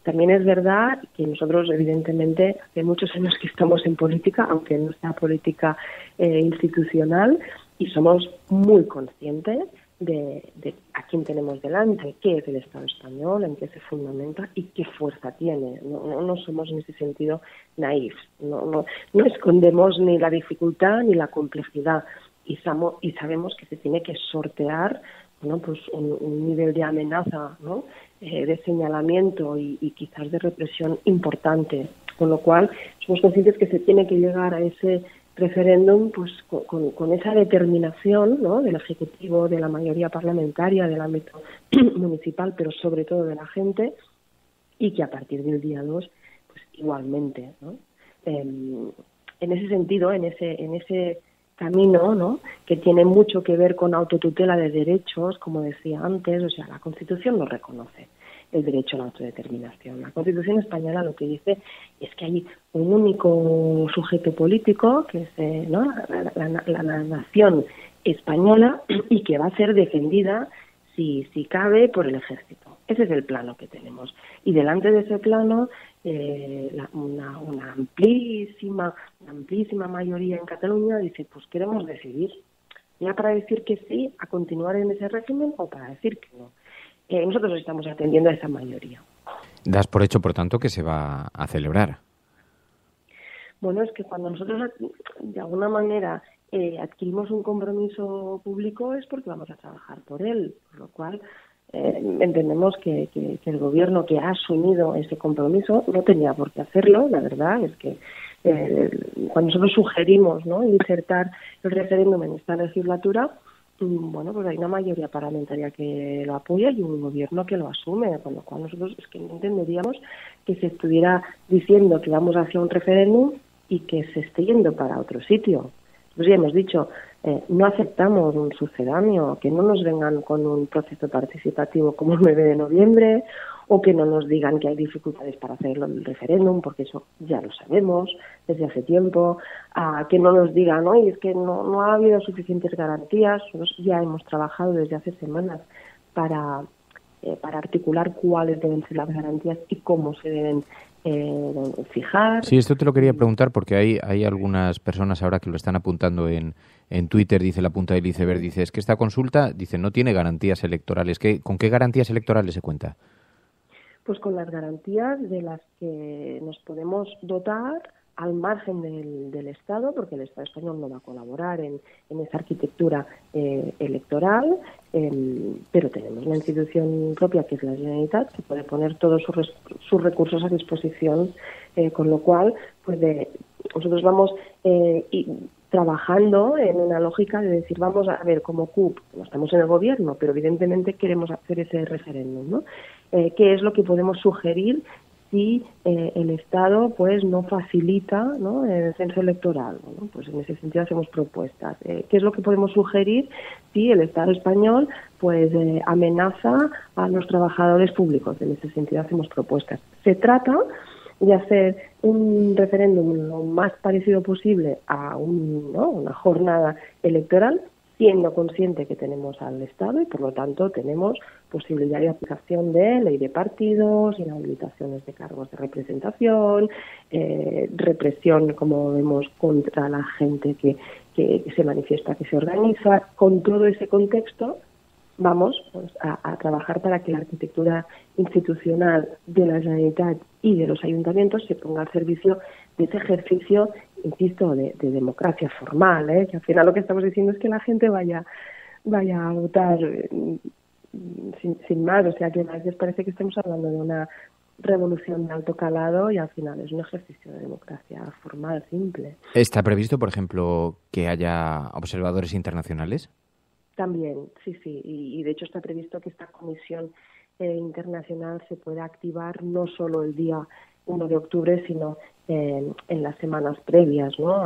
También es verdad que nosotros, evidentemente, hace muchos años que estamos en política, aunque no sea política institucional, y somos muy conscientes de a quién tenemos delante, qué es el Estado español, en qué se fundamenta y qué fuerza tiene. No somos en ese sentido naif, no escondemos ni la dificultad ni la complejidad y sabemos que se tiene que sortear, ¿no?, pues un nivel de amenaza, ¿no?, de señalamiento y quizás de represión importante, con lo cual somos conscientes que se tiene que llegar a ese referéndum pues con esa determinación, ¿no?, del Ejecutivo, de la mayoría parlamentaria, del ámbito municipal, pero sobre todo de la gente, y que a partir del día 2 pues igualmente, ¿no? En ese sentido, en ese camino, ¿no?, que tiene mucho que ver con autotutela de derechos, como decía antes, o sea, la Constitución no reconoce el derecho a la autodeterminación. La Constitución española lo que dice es que hay un único sujeto político, que es ¿no?, la nación española, y que va a ser defendida, si cabe, por el ejército. Ese es el plano que tenemos. Y delante de ese plano, una amplísima mayoría en Cataluña dice, pues queremos decidir, ya para decir que sí a continuar en ese régimen o para decir que no. Nosotros estamos atendiendo a esa mayoría. Das por hecho, por tanto, que se va a celebrar. Bueno, es que cuando nosotros, de alguna manera, adquirimos un compromiso público es porque vamos a trabajar por él, por lo cual entendemos que el gobierno que ha asumido ese compromiso no tenía por qué hacerlo. La verdad es que cuando nosotros sugerimos, ¿no?, insertar el referéndum en esta legislatura, bueno, pues hay una mayoría parlamentaria que lo apoya y un gobierno que lo asume, con lo cual nosotros es que no entenderíamos que se estuviera diciendo que vamos hacia un referéndum y que se esté yendo para otro sitio. Pues ya hemos dicho, no aceptamos un sucedáneo, que no nos vengan con un proceso participativo como el 9 de noviembre, o que no nos digan que hay dificultades para hacerlo el referéndum, porque eso ya lo sabemos desde hace tiempo, que no nos digan, oye, es que no ha habido suficientes garantías. Nosotros ya hemos trabajado desde hace semanas para articular cuáles deben ser las garantías y cómo se deben fijar. Sí, esto te lo quería preguntar porque hay algunas personas ahora que lo están apuntando en Twitter, dice la punta del iceberg, dice, es que esta consulta, dice, no tiene garantías electorales. ¿Con qué garantías electorales se cuenta? Pues con las garantías de las que nos podemos dotar al margen del Estado, porque el Estado español no va a colaborar en esa arquitectura electoral, pero tenemos una institución propia que es la Generalitat, que puede poner todos sus recursos a disposición, con lo cual pues nosotros vamos trabajando en una lógica de decir, vamos a ver, como CUP, no estamos en el gobierno, pero evidentemente queremos hacer ese referéndum, ¿no? ¿Qué es lo que podemos sugerir si el Estado pues no facilita, ¿no?, el censo electoral? Bueno, pues en ese sentido hacemos propuestas. ¿Qué es lo que podemos sugerir si el Estado español pues amenaza a los trabajadores públicos? En ese sentido hacemos propuestas. Se trata de hacer un referéndum lo más parecido posible a una jornada electoral, siendo consciente que tenemos al Estado y, por lo tanto, tenemos posibilidad de aplicación de ley de partidos, inhabilitaciones de cargos de representación, represión, como vemos, contra la gente que se manifiesta, que se organiza. Con todo ese contexto, vamos pues, a trabajar para que la arquitectura institucional de la Generalitat y de los ayuntamientos se ponga al servicio de ese ejercicio, insisto, de democracia formal, que al final lo que estamos diciendo es que la gente vaya a votar sin más, o sea que a veces parece que estamos hablando de una revolución de alto calado y al final es un ejercicio de democracia formal, simple. ¿Está previsto, por ejemplo, que haya observadores internacionales? También, sí, y de hecho está previsto que esta comisión internacional se pueda activar no solo el día 1 de octubre, sino en las semanas previas, ¿no?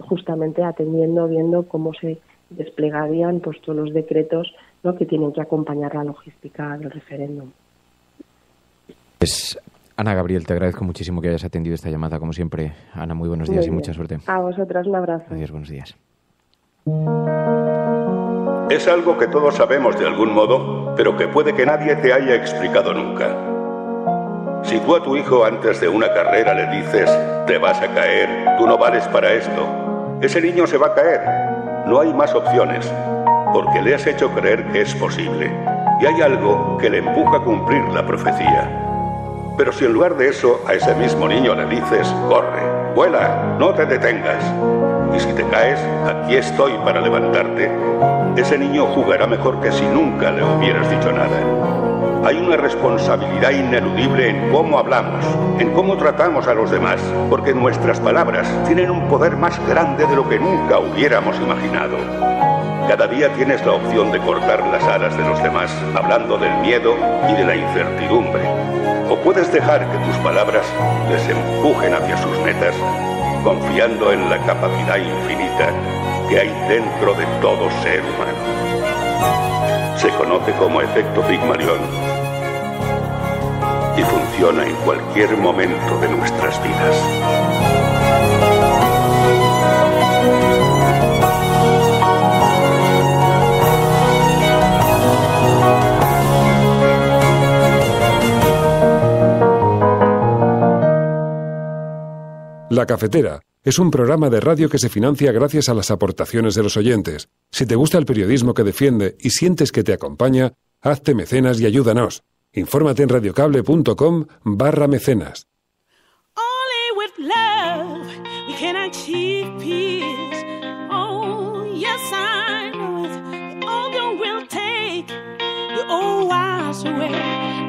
Justamente viendo cómo se desplegarían pues todos los decretos, ¿no?, que tienen que acompañar la logística del referéndum. Pues Ana Gabriel, te agradezco muchísimo que hayas atendido esta llamada, como siempre. Ana, muy buenos días y mucha suerte. A vosotras, un abrazo. Adiós, buenos días. Es algo que todos sabemos de algún modo, pero que puede que nadie te haya explicado nunca. Si tú a tu hijo antes de una carrera le dices, te vas a caer, tú no vales para esto, ese niño se va a caer. No hay más opciones, porque le has hecho creer que es posible. Y hay algo que le empuja a cumplir la profecía. Pero si en lugar de eso a ese mismo niño le dices, corre, vuela, no te detengas, y si te caes, aquí estoy para levantarte, ese niño jugará mejor que si nunca le hubieras dicho nada. Hay una responsabilidad ineludible en cómo hablamos, en cómo tratamos a los demás, porque nuestras palabras tienen un poder más grande de lo que nunca hubiéramos imaginado. Cada día tienes la opción de cortar las alas de los demás, hablando del miedo y de la incertidumbre. O puedes dejar que tus palabras les empujen hacia sus metas, confiando en la capacidad infinita que hay dentro de todo ser humano. Se conoce como efecto Pigmalión y funciona en cualquier momento de nuestras vidas. La Cafetera es un programa de radio que se financia gracias a las aportaciones de los oyentes. Si te gusta el periodismo que defiende y sientes que te acompaña, hazte mecenas y ayúdanos. Infórmate en radiocable.com/mecenas. Only with love we can achieve peace. Oh, yes, I know it. All you will take the old wise away,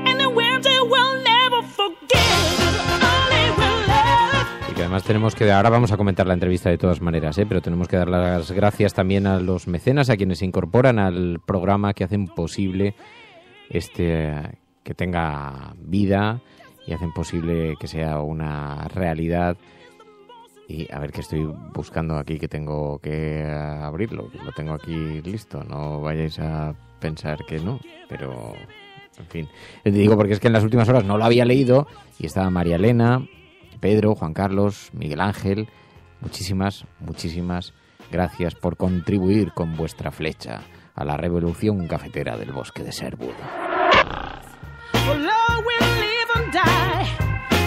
and the winter will never forget. Only with love. Y que además tenemos que, ahora vamos a comentar la entrevista de todas maneras, pero tenemos que dar las gracias también a los mecenas, a quienes se incorporan al programa, que hacen posible que tenga vida y hacen posible que sea una realidad. Y a ver, que estoy buscando aquí, que tengo que abrirlo, lo tengo aquí listo, no vayáis a pensar que no, pero en fin, te digo porque es que en las últimas horas no lo había leído y estaba María Elena, Pedro, Juan Carlos, Miguel Ángel. Muchísimas gracias por contribuir con vuestra flecha a la revolución cafetera del bosque de Sherwood. For love we'll live and die.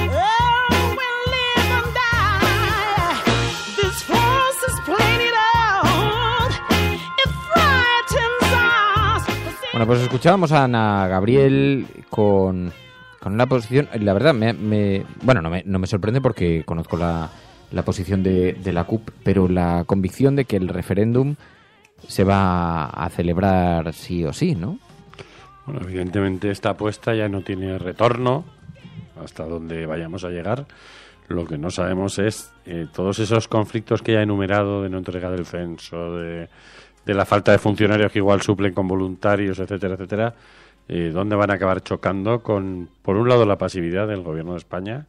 Oh, we'll live and die. This force is playing it out. It frightens us. Bueno, pues escuchábamos a Ana Gabriel con una posición, la verdad, no me sorprende porque conozco la posición de la CUP, pero la convicción de que el referéndum se va a celebrar sí o sí, ¿no? Bueno, evidentemente esta apuesta ya no tiene retorno hasta donde vayamos a llegar. Lo que no sabemos es todos esos conflictos que ya he enumerado, de no entrega del censo, de la falta de funcionarios que igual suplen con voluntarios, etcétera, dónde van a acabar chocando con, por un lado, la pasividad del gobierno de España,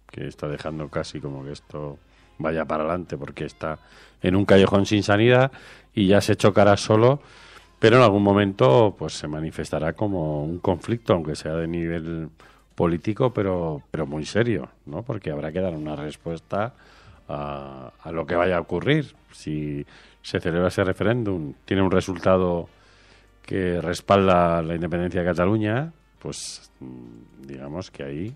que está dejando casi como que esto vaya para adelante porque está en un callejón sin salida y ya se chocará solo. Pero en algún momento pues se manifestará como un conflicto, aunque sea de nivel político, pero muy serio, ¿no? Porque habrá que dar una respuesta a lo que vaya a ocurrir. Si se celebra ese referéndum, tiene un resultado que respalda la independencia de Cataluña, pues digamos que ahí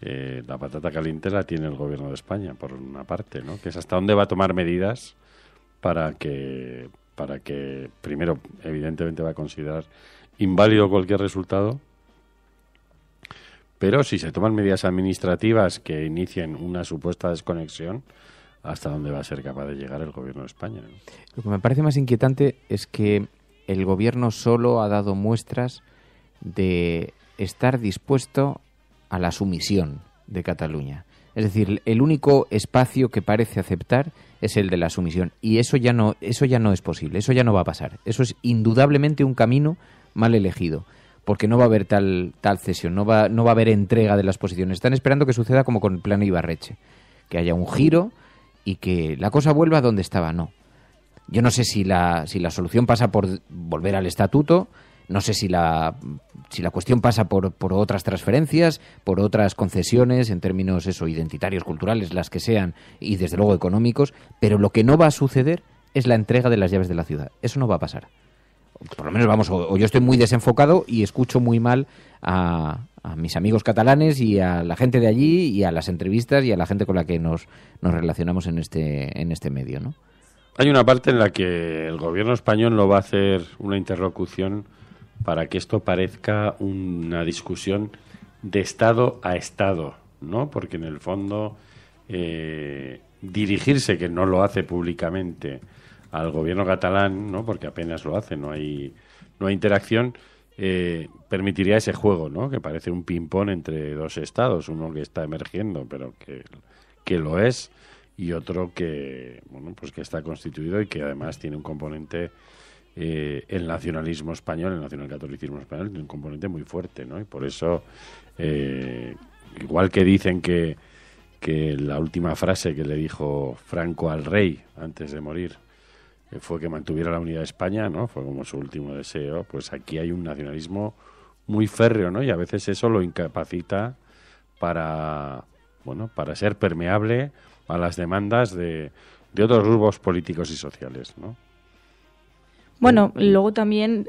la patata caliente la tiene el gobierno de España, por una parte, ¿no? Que es hasta dónde va a tomar medidas para que primero, evidentemente, va a considerar inválido cualquier resultado, pero si se toman medidas administrativas que inicien una supuesta desconexión, ¿hasta dónde va a ser capaz de llegar el gobierno de España, ¿no? Lo que me parece más inquietante es que el gobierno solo ha dado muestras de estar dispuesto a la sumisión de Cataluña. Es decir, el único espacio que parece aceptar es el de la sumisión. Y eso ya no es posible, eso ya no va a pasar. Eso es indudablemente un camino mal elegido, porque no va a haber tal cesión, no va a haber entrega de las posiciones. Están esperando que suceda como con el plan Ibarretxe, que haya un giro y que la cosa vuelva a donde estaba. No. Yo no sé si la solución pasa por volver al estatuto, No sé si la cuestión pasa por otras transferencias, por otras concesiones en términos identitarios, culturales, las que sean, y desde luego económicos, pero lo que no va a suceder es la entrega de las llaves de la ciudad. Eso no va a pasar. Por lo menos, o yo estoy muy desenfocado y escucho muy mal a mis amigos catalanes y a la gente de allí y a las entrevistas y a la gente con la que nos relacionamos en este medio, ¿no? Hay una parte en la que el gobierno español no va a hacer una interlocución para que esto parezca una discusión de Estado a Estado, ¿no? Porque en el fondo dirigirse, que no lo hace públicamente, al gobierno catalán, ¿no? Porque apenas lo hace, no hay interacción, permitiría ese juego, ¿no? Que parece un ping-pong entre dos estados, uno que está emergiendo, pero que lo es, y otro que, bueno, pues que está constituido y que además tiene un componente, el nacionalismo español, el nacionalcatolicismo español, tiene un componente muy fuerte, ¿no? Y por eso, igual que dicen que la última frase que le dijo Franco al rey antes de morir fue que mantuviera la unidad de España, ¿no? Fue como su último deseo. Pues aquí hay un nacionalismo muy férreo, ¿no? Y a veces eso lo incapacita para ser permeable a las demandas de otros grupos políticos y sociales, ¿no? Bueno, luego también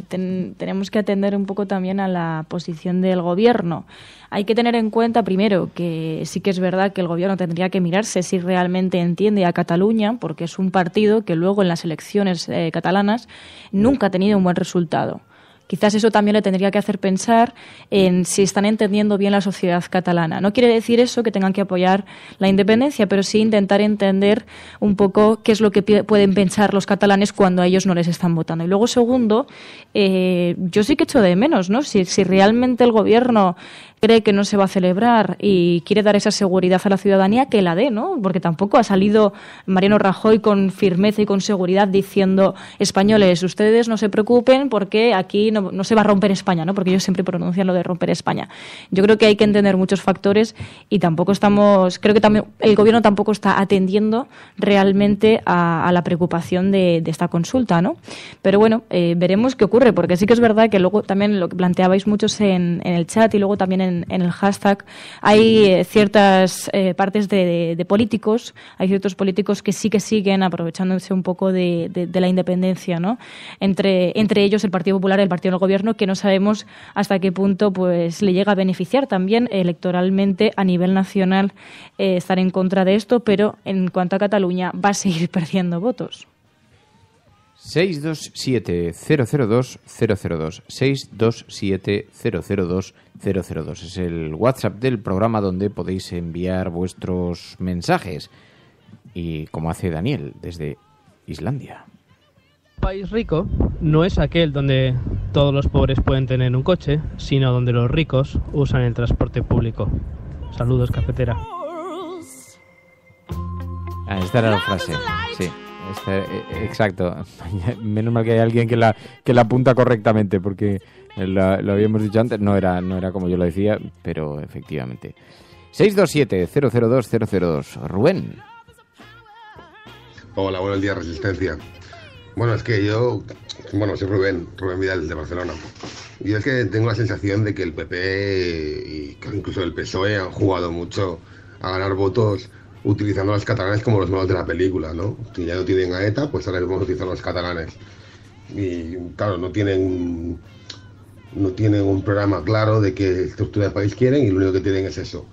tenemos que atender un poco también a la posición del gobierno. Hay que tener en cuenta, primero, que sí que es verdad que el gobierno tendría que mirarse si realmente entiende a Cataluña, porque es un partido que luego en las elecciones catalanas nunca ha tenido un buen resultado. Quizás eso también le tendría que hacer pensar en si están entendiendo bien la sociedad catalana. No quiere decir eso que tengan que apoyar la independencia, pero sí intentar entender un poco qué es lo que pueden pensar los catalanes cuando a ellos no les están votando. Y luego, segundo, yo sí que echo de menos, ¿no? Si realmente el gobierno cree que no se va a celebrar y quiere dar esa seguridad a la ciudadanía, que la dé, ¿no? Porque tampoco ha salido Mariano Rajoy con firmeza y con seguridad diciendo: españoles, ustedes no se preocupen porque aquí no se va a romper España, ¿no? Porque ellos siempre pronuncian lo de romper España. Yo creo que hay que entender muchos factores y creo que también el gobierno tampoco está atendiendo realmente a la preocupación de esta consulta, ¿no? Pero bueno, veremos qué ocurre, porque sí que es verdad que luego también lo que planteabais muchos en el chat y luego también en el hashtag, hay ciertas partes de políticos, hay ciertos políticos que sí que siguen aprovechándose un poco de la independencia, ¿no? Entre ellos el Partido Popular y el Partido del Gobierno, que no sabemos hasta qué punto pues le llega a beneficiar también electoralmente a nivel nacional estar en contra de esto, pero en cuanto a Cataluña va a seguir perdiendo votos. 627-002-002 627-002-002 es el WhatsApp del programa donde podéis enviar vuestros mensajes, y como hace Daniel desde Islandia. Un país rico no es aquel donde todos los pobres pueden tener un coche, sino donde los ricos usan el transporte público. Saludos, cafetera. Esta era la frase, sí. Exacto. Menos mal que hay alguien que la apunta correctamente, porque lo habíamos dicho antes, no era como yo lo decía, pero efectivamente. 627-002-002. Rubén. Hola, buenos días, Resistencia. Bueno, es que soy Rubén Vidal de Barcelona. Y es que tengo la sensación de que el PP y incluso el PSOE han jugado mucho a ganar votos utilizando a los catalanes como los malos de la película, ¿no? Si ya no tienen a ETA, pues ahora vamos a utilizar a los catalanes. Y claro, no tienen un programa claro de qué estructura de país quieren, y lo único que tienen es eso.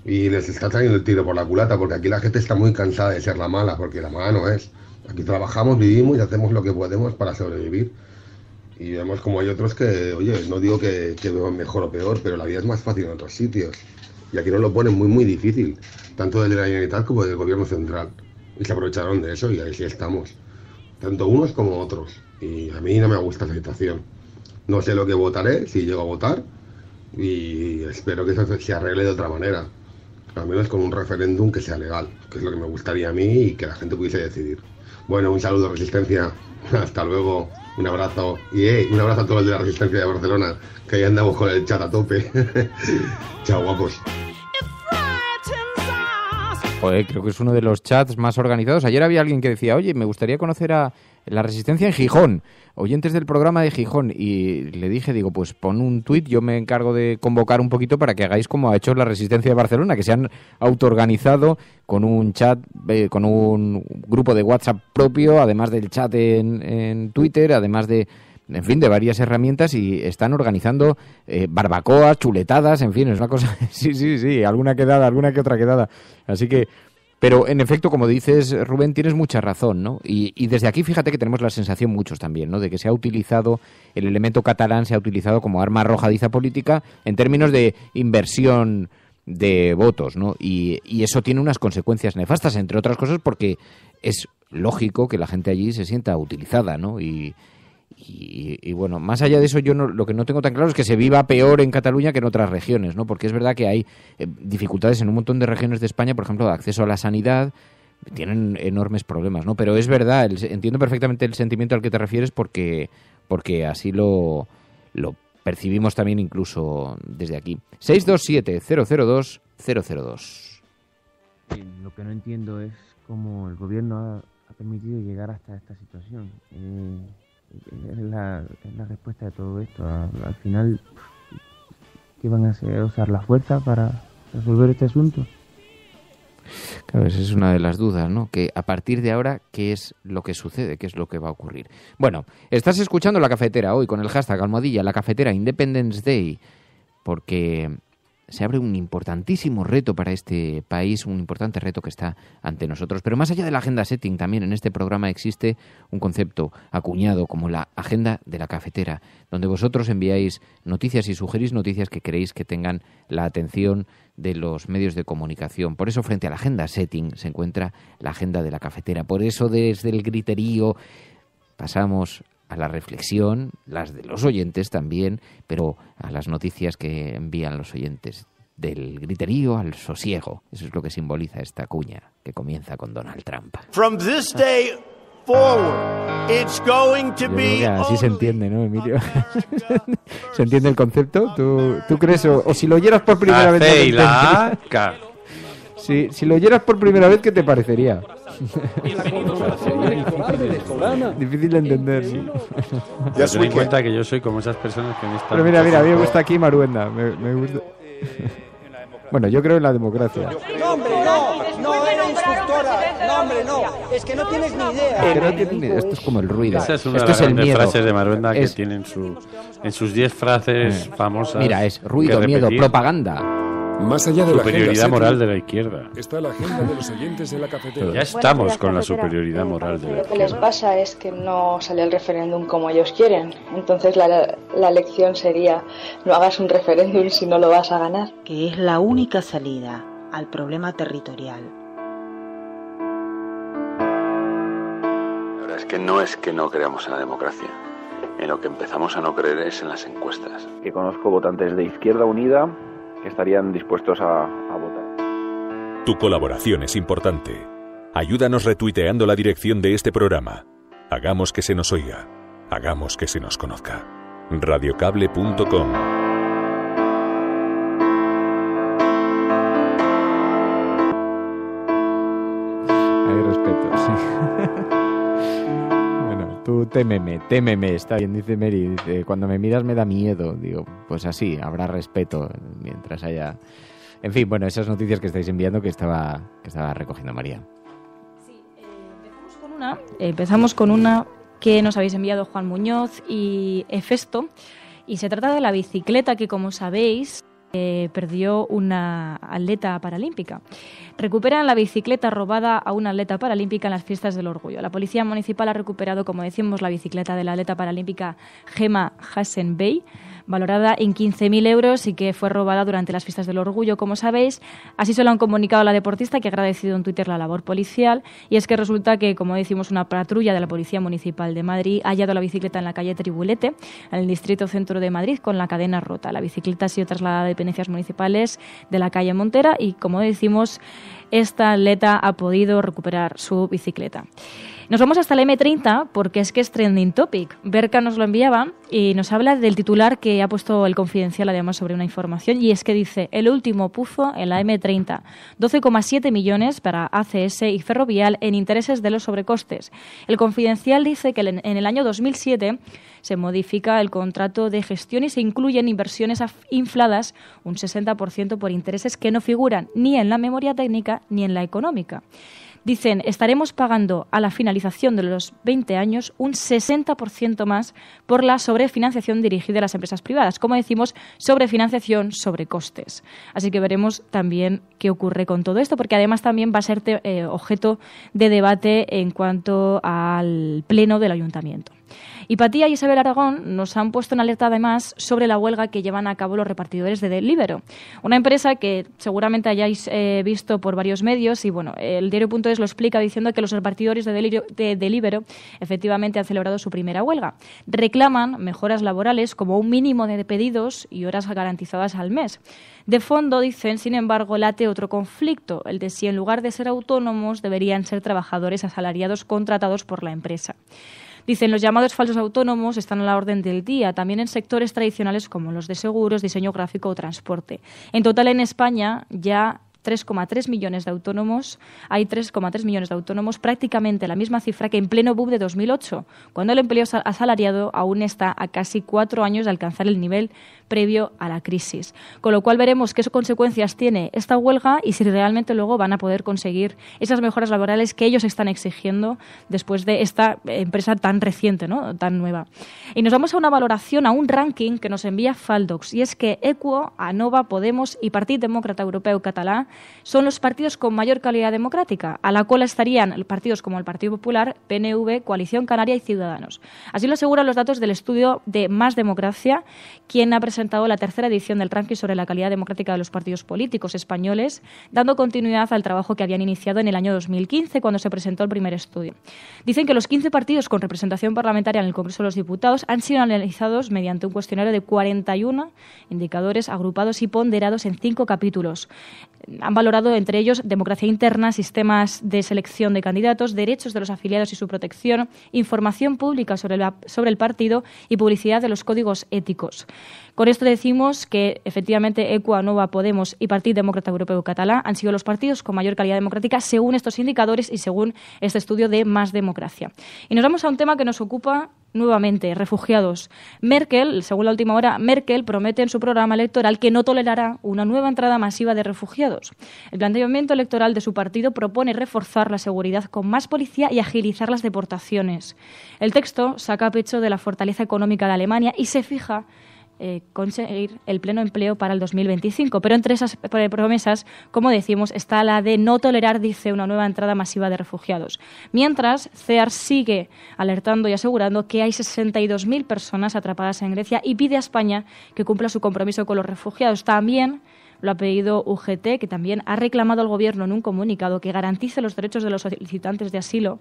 Y les está trayendo el tiro por la culata, porque aquí la gente está muy cansada de ser la mala, porque la mala no es. Aquí trabajamos, vivimos y hacemos lo que podemos para sobrevivir. Y vemos como hay otros que, oye, no digo que vean mejor o peor, pero la vida es más fácil en otros sitios. Y aquí nos lo ponen muy, muy difícil, tanto del de la Generalitat como del gobierno central. Y se aprovecharon de eso y ahí sí estamos. Tanto unos como otros. Y a mí no me gusta esa situación. No sé lo que votaré, si llego a votar, y espero que eso se arregle de otra manera. Al menos con un referéndum que sea legal, que es lo que me gustaría a mí y que la gente pudiese decidir. Bueno, un saludo, Resistencia. Hasta luego. Un abrazo. Y un abrazo a todos los de la Resistencia de Barcelona, que ahí andamos con el chat a tope. Chao, guapos. Joder, creo que es uno de los chats más organizados. Ayer había alguien que decía, oye, me gustaría conocer a la Resistencia en Gijón, oyentes del programa de Gijón. Y le dije, digo, pues pon un tuit, yo me encargo de convocar un poquito para que hagáis como ha hecho la Resistencia de Barcelona, que se han autoorganizado con un chat, con un grupo de WhatsApp propio, además del chat en Twitter, además de... En fin, de varias herramientas, y están organizando barbacoas, chuletadas, en fin, es una cosa... Sí, alguna que otra quedada. Así que... Pero, en efecto, como dices, Rubén, tienes mucha razón, ¿no? Y desde aquí, fíjate que tenemos la sensación, muchos también, ¿no?, de que se ha utilizado, el elemento catalán se ha utilizado como arma arrojadiza política en términos de inversión de votos, ¿no? Y eso tiene unas consecuencias nefastas, entre otras cosas, porque es lógico que la gente allí se sienta utilizada, ¿no? Y bueno, más allá de eso, yo lo que no tengo tan claro es que se viva peor en Cataluña que en otras regiones, ¿no? Porque es verdad que hay dificultades en un montón de regiones de España, por ejemplo, de acceso a la sanidad, tienen enormes problemas, ¿no? Pero es verdad, entiendo perfectamente el sentimiento al que te refieres porque así lo percibimos también incluso desde aquí. 627-002-002. Lo que no entiendo es cómo el gobierno ha permitido llegar hasta esta situación. Es la respuesta de todo esto. Al final, ¿qué van a hacer? ¿Usar la fuerza para resolver este asunto? Claro, esa es una de las dudas, ¿no? Que a partir de ahora, ¿qué es lo que sucede? ¿Qué es lo que va a ocurrir? Bueno, estás escuchando La Cafetera hoy con el hashtag almohadilla La Cafetera Independence Day, porque se abre un importantísimo reto para este país, un importante reto que está ante nosotros. Pero más allá de la agenda setting, también en este programa existe un concepto acuñado como la agenda de la cafetera, donde vosotros enviáis noticias y sugerís noticias que creéis que tengan la atención de los medios de comunicación. Por eso, frente a la agenda setting, se encuentra la agenda de la cafetera. Por eso, desde el griterío, pasamos a la reflexión, las de los oyentes también, pero a las noticias que envían los oyentes. Del griterío al sosiego. Eso es lo que simboliza esta cuña que comienza con Donald Trump. From this day forward, it's going to be así se entiende, ¿no, Emilio? ¿Se entiende el concepto? ¿Tú crees? O si lo oyeras por primera vez... Si lo oyeras por primera vez, ¿qué te parecería? Difícil de entender, sí. Ya ten en cuenta que yo soy como esas personas que me están... Pero mira, a mí me gusta aquí Maruenda. Me gusta... Bueno, yo creo en la democracia. No, hombre, no eres instructora. No, hombre, no. Es que no tienes ni idea. Esto es como el ruido. Esa es una de las grandes frases de Maruenda que tiene en sus 10 frases famosas. Mira, es ruido, miedo, propaganda. Más allá de la superioridad moral de la izquierda. Está la agenda de los oyentes de la cafetera. Ya estamos con la superioridad moral de la izquierda. Lo que les pasa es que no sale el referéndum como ellos quieren. Entonces la lección sería: no hagas un referéndum si no lo vas a ganar. Que es la única salida al problema territorial. La verdad es que no creamos en la democracia. En lo que empezamos a no creer es en las encuestas. Que conozco votantes de Izquierda Unida que estarían dispuestos a votar. Tu colaboración es importante. Ayúdanos retuiteando la dirección de este programa. Hagamos que se nos oiga. Hagamos que se nos conozca. Radiocable.com. Hay respeto, sí. Bueno, tú témeme, está bien, dice Mary. Dice, cuando me miras me da miedo. Digo, pues así, habrá respeto mientras haya... En fin, bueno, esas noticias que estáis enviando que estaba recogiendo María. Sí, empezamos con una que nos habéis enviado Juan Muñoz y Hefesto, y se trata de la bicicleta que, como sabéis, perdió una atleta paralímpica. Recuperan la bicicleta robada a una atleta paralímpica en las Fiestas del Orgullo. La Policía Municipal ha recuperado, como decimos, la bicicleta de la atleta paralímpica Gemma Hassenbey, valorada en 15.000 euros y que fue robada durante las Fiestas del Orgullo, como sabéis. Así se lo han comunicado a la deportista, que ha agradecido en Twitter la labor policial. Y es que resulta que, como decimos, una patrulla de la Policía Municipal de Madrid ha hallado la bicicleta en la calle Tribulete, en el distrito centro de Madrid, con la cadena rota. La bicicleta ha sido trasladada a dependencias municipales de la calle Montera y, como decimos, esta atleta ha podido recuperar su bicicleta. Nos vamos hasta la M30 porque es que es trending topic. Berka nos lo enviaba y nos habla del titular que ha puesto el Confidencial además sobre una información, y es que dice: el último puzo en la M30, 12,7 millones para ACS y Ferrovial en intereses de los sobrecostes. El Confidencial dice que en el año 2007 se modifica el contrato de gestión y se incluyen inversiones infladas un 60% por intereses que no figuran ni en la memoria técnica ni en la económica. Dicen, estaremos pagando a la finalización de los 20 años un 60% más por la sobrefinanciación dirigida a las empresas privadas. Como decimos, sobrefinanciación sobre costes. Así que veremos también qué ocurre con todo esto, porque además también va a ser objeto de debate en cuanto al pleno del ayuntamiento. Hipatía y Isabel Aragón nos han puesto en alerta además sobre la huelga que llevan a cabo los repartidores de Deliveroo, una empresa que seguramente hayáis visto por varios medios, y bueno, el diario.es lo explica diciendo que los repartidores de Deliveroo efectivamente han celebrado su primera huelga. Reclaman mejoras laborales como un mínimo de pedidos y horas garantizadas al mes. De fondo, dicen, sin embargo, late otro conflicto, el de si en lugar de ser autónomos deberían ser trabajadores asalariados contratados por la empresa. Dicen, los llamados falsos autónomos están a la orden del día, también en sectores tradicionales como los de seguros, diseño gráfico o transporte. En total, en España ya 3,3 millones de autónomos, hay 3,3 millones de autónomos, prácticamente la misma cifra que en pleno boom de 2008, cuando el empleo asalariado aún está a casi 4 años de alcanzar el nivel previo a la crisis. Con lo cual veremos qué consecuencias tiene esta huelga y si realmente luego van a poder conseguir esas mejoras laborales que ellos están exigiendo después de esta empresa tan reciente, ¿no?, tan nueva. Y nos vamos a una valoración, a un ranking que nos envía Faldox, y es que Equo, Anova, Podemos y Partit Demòcrata Europeu Català son los partidos con mayor calidad democrática. A la cola estarían partidos como el Partido Popular, PNV, Coalición Canaria y Ciudadanos. Así lo aseguran los datos del estudio de Más Democracia, quien ha presentado la tercera edición del ranking sobre la calidad democrática de los partidos políticos españoles, dando continuidad al trabajo que habían iniciado en el año 2015, cuando se presentó el primer estudio. Dicen que los 15 partidos con representación parlamentaria en el Congreso de los Diputados han sido analizados mediante un cuestionario de 41 indicadores agrupados y ponderados en 5 capítulos. Han valorado entre ellos democracia interna, sistemas de selección de candidatos, derechos de los afiliados y su protección, información pública sobre el partido y publicidad de los códigos éticos. Con esto decimos que efectivamente Equo, Anova, Podemos y Partit Demòcrata Europeu Català han sido los partidos con mayor calidad democrática según estos indicadores y según este estudio de Más Democracia. Y nos vamos a un tema que nos ocupa nuevamente, refugiados. Merkel, según la última hora, Merkel promete en su programa electoral que no tolerará una nueva entrada masiva de refugiados. El planteamiento electoral de su partido propone reforzar la seguridad con más policía y agilizar las deportaciones. El texto saca pecho de la fortaleza económica de Alemania y se fija conseguir el pleno empleo para el 2025. Pero entre esas promesas, como decimos, está la de no tolerar, dice, una nueva entrada masiva de refugiados. Mientras, CEAR sigue alertando y asegurando que hay 62.000 personas atrapadas en Grecia y pide a España que cumpla su compromiso con los refugiados. También lo ha pedido UGT, que también ha reclamado al Gobierno en un comunicado que garantice los derechos de los solicitantes de asilo,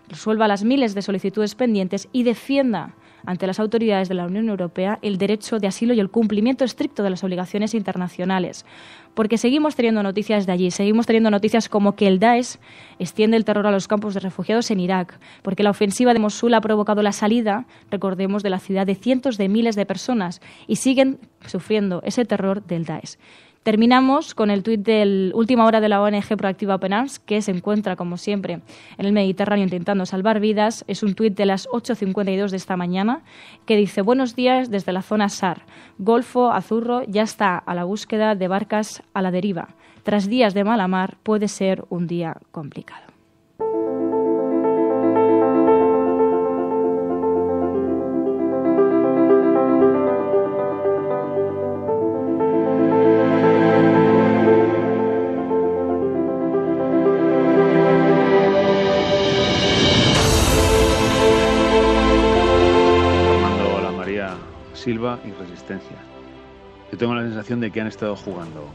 resuelva las miles de solicitudes pendientes y defienda ante las autoridades de la Unión Europea el derecho de asilo y el cumplimiento estricto de las obligaciones internacionales. Porque seguimos teniendo noticias de allí, seguimos teniendo noticias como que el Daesh extiende el terror a los campos de refugiados en Irak, porque la ofensiva de Mosul ha provocado la salida, recordemos, de la ciudad de cientos de miles de personas y siguen sufriendo ese terror del Daesh. Terminamos con el tuit del última hora de la ONG Proactiva Open Arms, que se encuentra, como siempre, en el Mediterráneo intentando salvar vidas. Es un tuit de las 8:52 de esta mañana que dice: buenos días desde la zona SAR. Golfo Azurro ya está a la búsqueda de barcas a la deriva. Tras días de mala mar, puede ser un día complicado. Silva y Resistencia. Yo tengo la sensación de que han estado jugando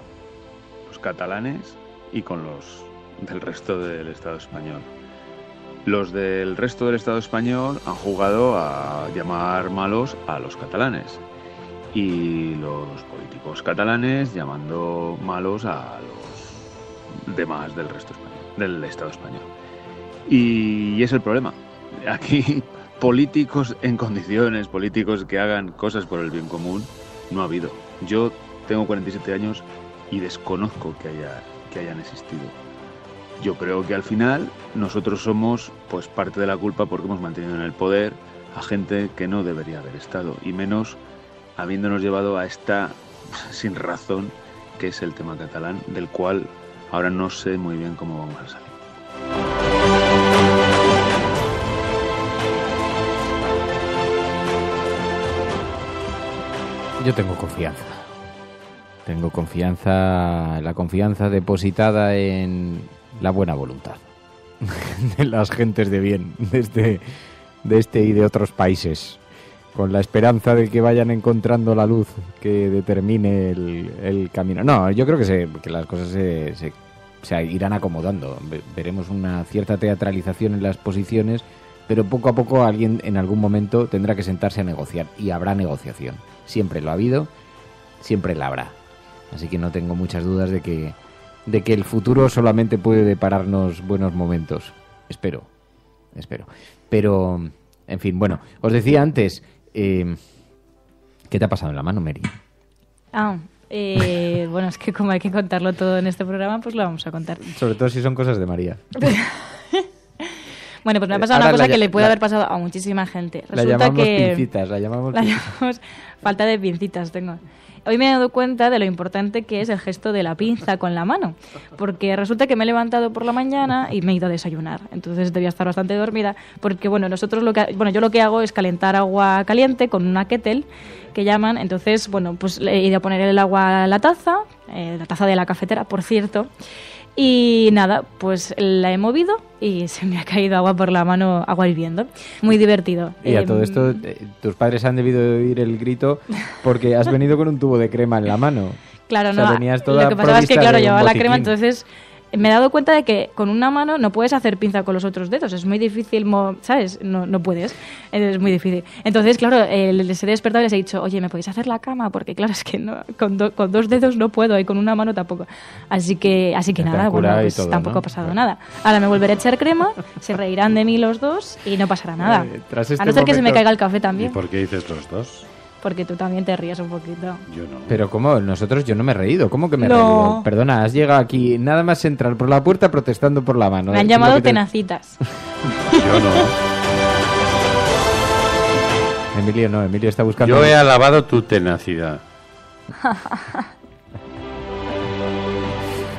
los catalanes y con los del resto del Estado español. Los del resto del Estado español han jugado a llamar malos a los catalanes y los políticos catalanes llamando malos a los demás del resto español, del Estado español. Y es el problema. Aquí políticos en condiciones, políticos que hagan cosas por el bien común, no ha habido. Yo tengo 47 años y desconozco que hayan existido. Yo creo que al final nosotros somos pues parte de la culpa porque hemos mantenido en el poder a gente que no debería haber estado, y menos habiéndonos llevado a esta sin razón que es el tema catalán, del cual ahora no sé muy bien cómo vamos a salir. Yo tengo confianza. Tengo confianza, la confianza depositada en la buena voluntad de las gentes de bien de este y de otros países, con la esperanza de que vayan encontrando la luz que determine el camino. No, yo creo que las cosas se irán acomodando. Veremos una cierta teatralización en las posiciones, pero poco a poco alguien en algún momento tendrá que sentarse a negociar, y habrá negociación. Siempre lo ha habido, siempre la habrá. Así que no tengo muchas dudas de que el futuro solamente puede depararnos buenos momentos. Espero. Pero, en fin, bueno, os decía antes, ¿qué te ha pasado en la mano, Mary? Bueno, es que como hay que contarlo todo en este programa, pues lo vamos a contar. Sobre todo si son cosas de María. Bueno, pues me ha pasado una cosa que le puede haber pasado a muchísima gente. Resulta la llamamos falta de pincitas tengo. Hoy me he dado cuenta de lo importante que es el gesto de la pinza con la mano, porque resulta que me he levantado por la mañana y me he ido a desayunar, entonces debía estar bastante dormida, porque yo lo que hago es calentar agua caliente con una kettle que llaman, entonces pues le he ido a poner el agua a la taza de la cafetera, por cierto. Y nada, pues la he movido y se me ha caído agua por la mano, agua hirviendo. Muy divertido. Y a todo esto, tus padres han debido de oír el grito porque has venido con un tubo de crema en la mano. Claro, o sea, lo que pasaba es que, claro, llevaba la crema, entonces me he dado cuenta de que con una mano no puedes hacer pinza con los otros dedos. Es muy difícil, ¿sabes? No puedes. Es muy difícil. Entonces, claro, les he despertado y les he dicho, oye, ¿me podéis hacer la cama? Porque, claro, es que no, con dos dedos no puedo y con una mano tampoco. Así que nada, bueno, pues todo, tampoco ha pasado nada. Ahora me volveré a echar crema, se reirán de mí los dos y no pasará nada. A no ser que se me caiga el café también. ¿Y por qué dices los dos? Porque tú también te ríes un poquito. Yo no. Pero ¿cómo? Yo no me he reído. ¿Cómo que me he reído? Perdona, has llegado aquí nada más entrar por la puerta protestando por la mano. Me han llamado tenacitas. Yo no. Emilio no, Emilio está buscando... Yo he alabado tu tenacidad.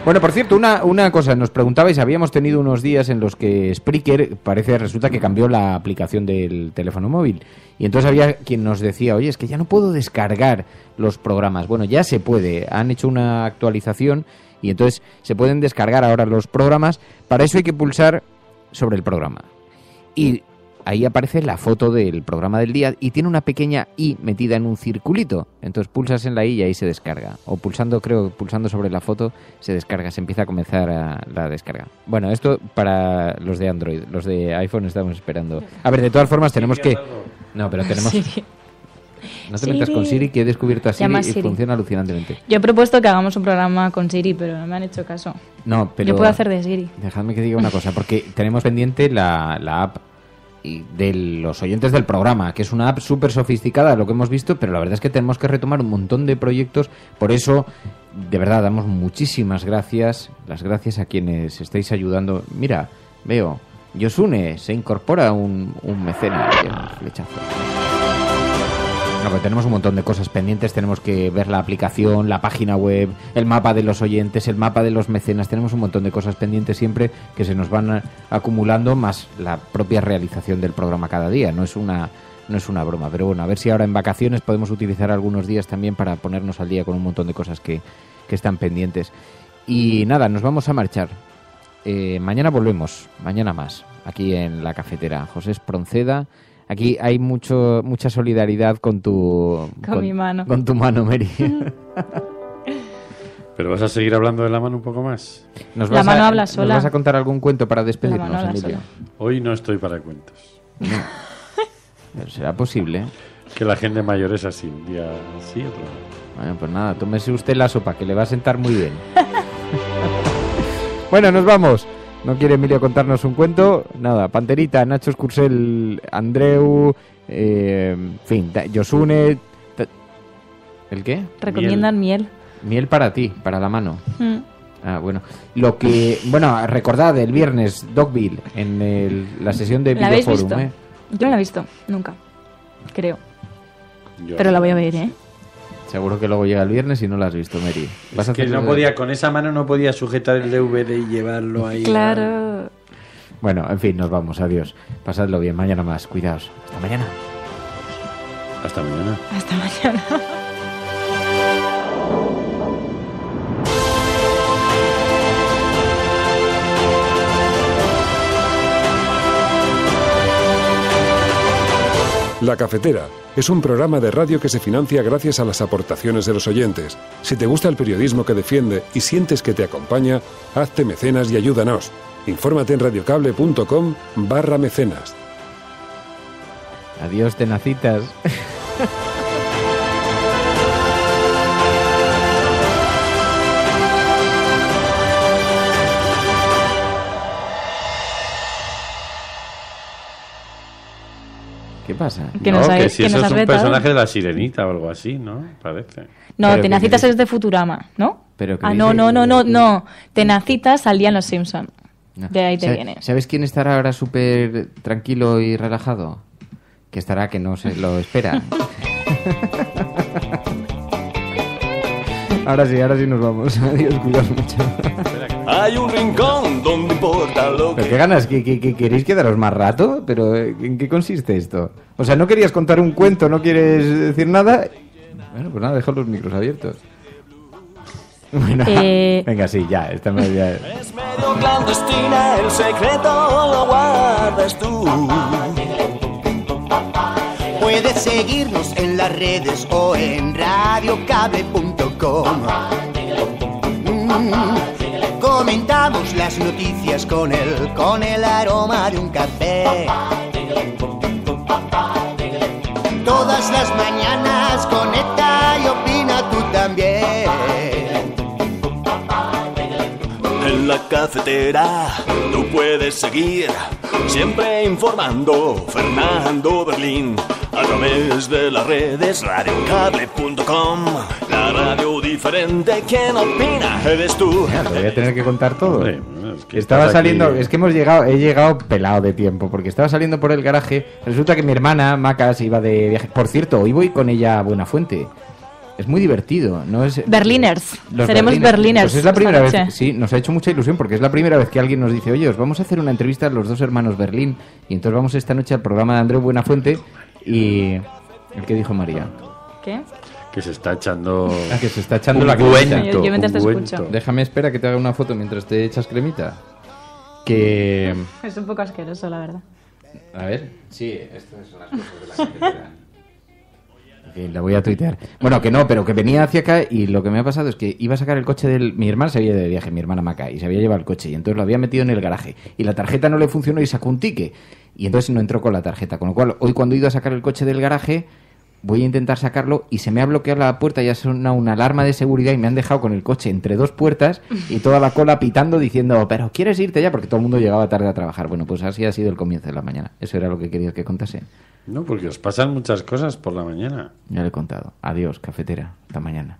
Bueno, por cierto, una cosa, nos preguntabais, habíamos tenido unos días en los que Spreaker resulta que cambió la aplicación del teléfono móvil, y entonces había quien nos decía, oye, es que ya no puedo descargar los programas. Bueno, ya se puede, han hecho una actualización y entonces se pueden descargar ahora los programas. Para eso hay que pulsar sobre el programa y ahí aparece la foto del programa del día y tiene una pequeña I metida en un circulito. Entonces pulsas en la I y ahí se descarga. O pulsando sobre la foto se descarga, se empieza a comenzar la descarga. Bueno, esto para los de Android. Los de iPhone estamos esperando. A ver, de todas formas tenemos que... No, pero tenemos... Siri. No te metas con Siri, que he descubierto a Siri y funciona alucinantemente. Yo he propuesto que hagamos un programa con Siri, pero no me han hecho caso. No, pero... Yo puedo hacer de Siri. Dejadme que diga una cosa, porque tenemos pendiente la app y de los oyentes del programa, que es una app súper sofisticada, lo que hemos visto, pero la verdad es que tenemos que retomar un montón de proyectos. Por eso, de verdad, damos muchísimas gracias, las gracias a quienes estáis ayudando. Mira, veo, Yosune, se incorpora un mecenas, un flechazo. No, pero tenemos un montón de cosas pendientes, tenemos que ver la aplicación, la página web, el mapa de los oyentes, el mapa de los mecenas, tenemos un montón de cosas pendientes siempre que se nos van acumulando, más la propia realización del programa cada día, no es una broma, pero bueno, a ver si ahora en vacaciones podemos utilizar algunos días también para ponernos al día con un montón de cosas que están pendientes. Y nada, nos vamos a marchar. Mañana volvemos, mañana más, aquí en la cafetera. José Espronceda. Aquí hay mucha solidaridad con mi mano. Con tu mano, Mary. ¿Pero vas a seguir hablando de la mano un poco más? La mano habla sola. ¿Nos vas a contar algún cuento para despedirnos, Emilio? Sola. Hoy no estoy para cuentos. No. Pero será posible. Que la gente mayor es así, un día sí, otro no. Bueno, pues nada, tómese usted la sopa, que le va a sentar muy bien. Bueno, nos vamos. ¿No quiere Emilio contarnos un cuento? Nada, Panterita, Nacho Escursel, Andreu, en fin, Yosune... ¿El qué? Recomiendan miel. Miel para ti, para la mano. Mm. Bueno. Recordad, el viernes, Dogville, en la sesión de ¿La habéis Videoforum. visto? Yo no la he visto, nunca. Creo. Pero la voy a ver, ¿eh? Seguro que luego llega el viernes y no la has visto, Mary. Es que no podía, con esa mano no podía sujetar el DVD y llevarlo ahí. Claro. Bueno, en fin, nos vamos. Adiós. Pasadlo bien. Mañana más. Cuidaos. Hasta mañana. Hasta mañana. Hasta mañana. La Cafetera es un programa de radio que se financia gracias a las aportaciones de los oyentes. Si te gusta el periodismo que defiende y sientes que te acompaña, hazte mecenas y ayúdanos. Infórmate en radiocable.com/mecenas. Adiós, tenacitas. ¿Qué pasa? Que si eso es un personaje de La Sirenita o algo así, ¿no? Parece. No, pero Tenacitas es de Futurama, ¿no? Pero no. Tenacitas salía en Los Simpson. No. De ahí te viene. ¿Sabes quién estará ahora súper tranquilo y relajado? Que estará que no se lo espera. Ahora sí nos vamos. Adiós, cuidaos mucho. Hay un rincón donde importa lo que... ¿Pero qué ganas? ¿Que queréis quedaros más rato? ¿Pero en qué consiste esto? O sea, ¿no querías contar un cuento? ¿No quieres decir nada? Bueno, pues nada, dejo los micros abiertos. Bueno, venga, sí, ya. Es medio clandestina, el secreto lo guardas tú. Puedes seguirnos en las redes o en radiocable.com. Comentamos las noticias con el aroma de un café. Todas las mañanas conecta y opina tú también. En la cafetera tú puedes seguir siempre informando Fernando Berlín a través de las redes radiocable.com. La radio diferente, ¿quién opina? Eres tú. Lo voy a tener que contar todo. Hombre, es que estaba saliendo, aquí... es que he llegado pelado de tiempo, porque estaba saliendo por el garaje. Resulta que mi hermana Maca se iba de viaje. Por cierto, hoy voy con ella a Buenafuente. Es muy divertido, ¿no? Berliners. Seremos Berliners. Pues es la primera vez. Sí, nos ha hecho mucha ilusión porque es la primera vez que alguien nos dice, oye, os vamos a hacer una entrevista a los dos hermanos Berlín. Y entonces vamos esta noche al programa de Andreu Buenafuente. Y... ¿el que dijo María? ¿Qué? Que se está echando... que se está echando la cremita. Yo mientras te escucho. Déjame, espera, que te haga una foto mientras te echas cremita. Que... Es un poco asqueroso, la verdad. A ver. Sí, estas son las cosas de la cafetera. En fin, la voy a tuitear. Bueno, que no, pero que venía hacia acá y lo que me ha pasado es que iba a sacar el coche del... Mi hermana se había ido de viaje, mi hermana Maca, y se había llevado el coche y entonces lo había metido en el garaje y la tarjeta no le funcionó y sacó un ticket y entonces no entró con la tarjeta, con lo cual hoy cuando he ido a sacar el coche del garaje voy a intentar sacarlo y se me ha bloqueado la puerta y ha sonado una alarma de seguridad y me han dejado con el coche entre dos puertas y toda la cola pitando diciendo, pero ¿quieres irte ya? Porque todo el mundo llegaba tarde a trabajar. Bueno, pues así ha sido el comienzo de la mañana. Eso era lo que quería que contase. No, porque os pasan muchas cosas por la mañana. Ya lo he contado. Adiós, cafetera. Hasta mañana.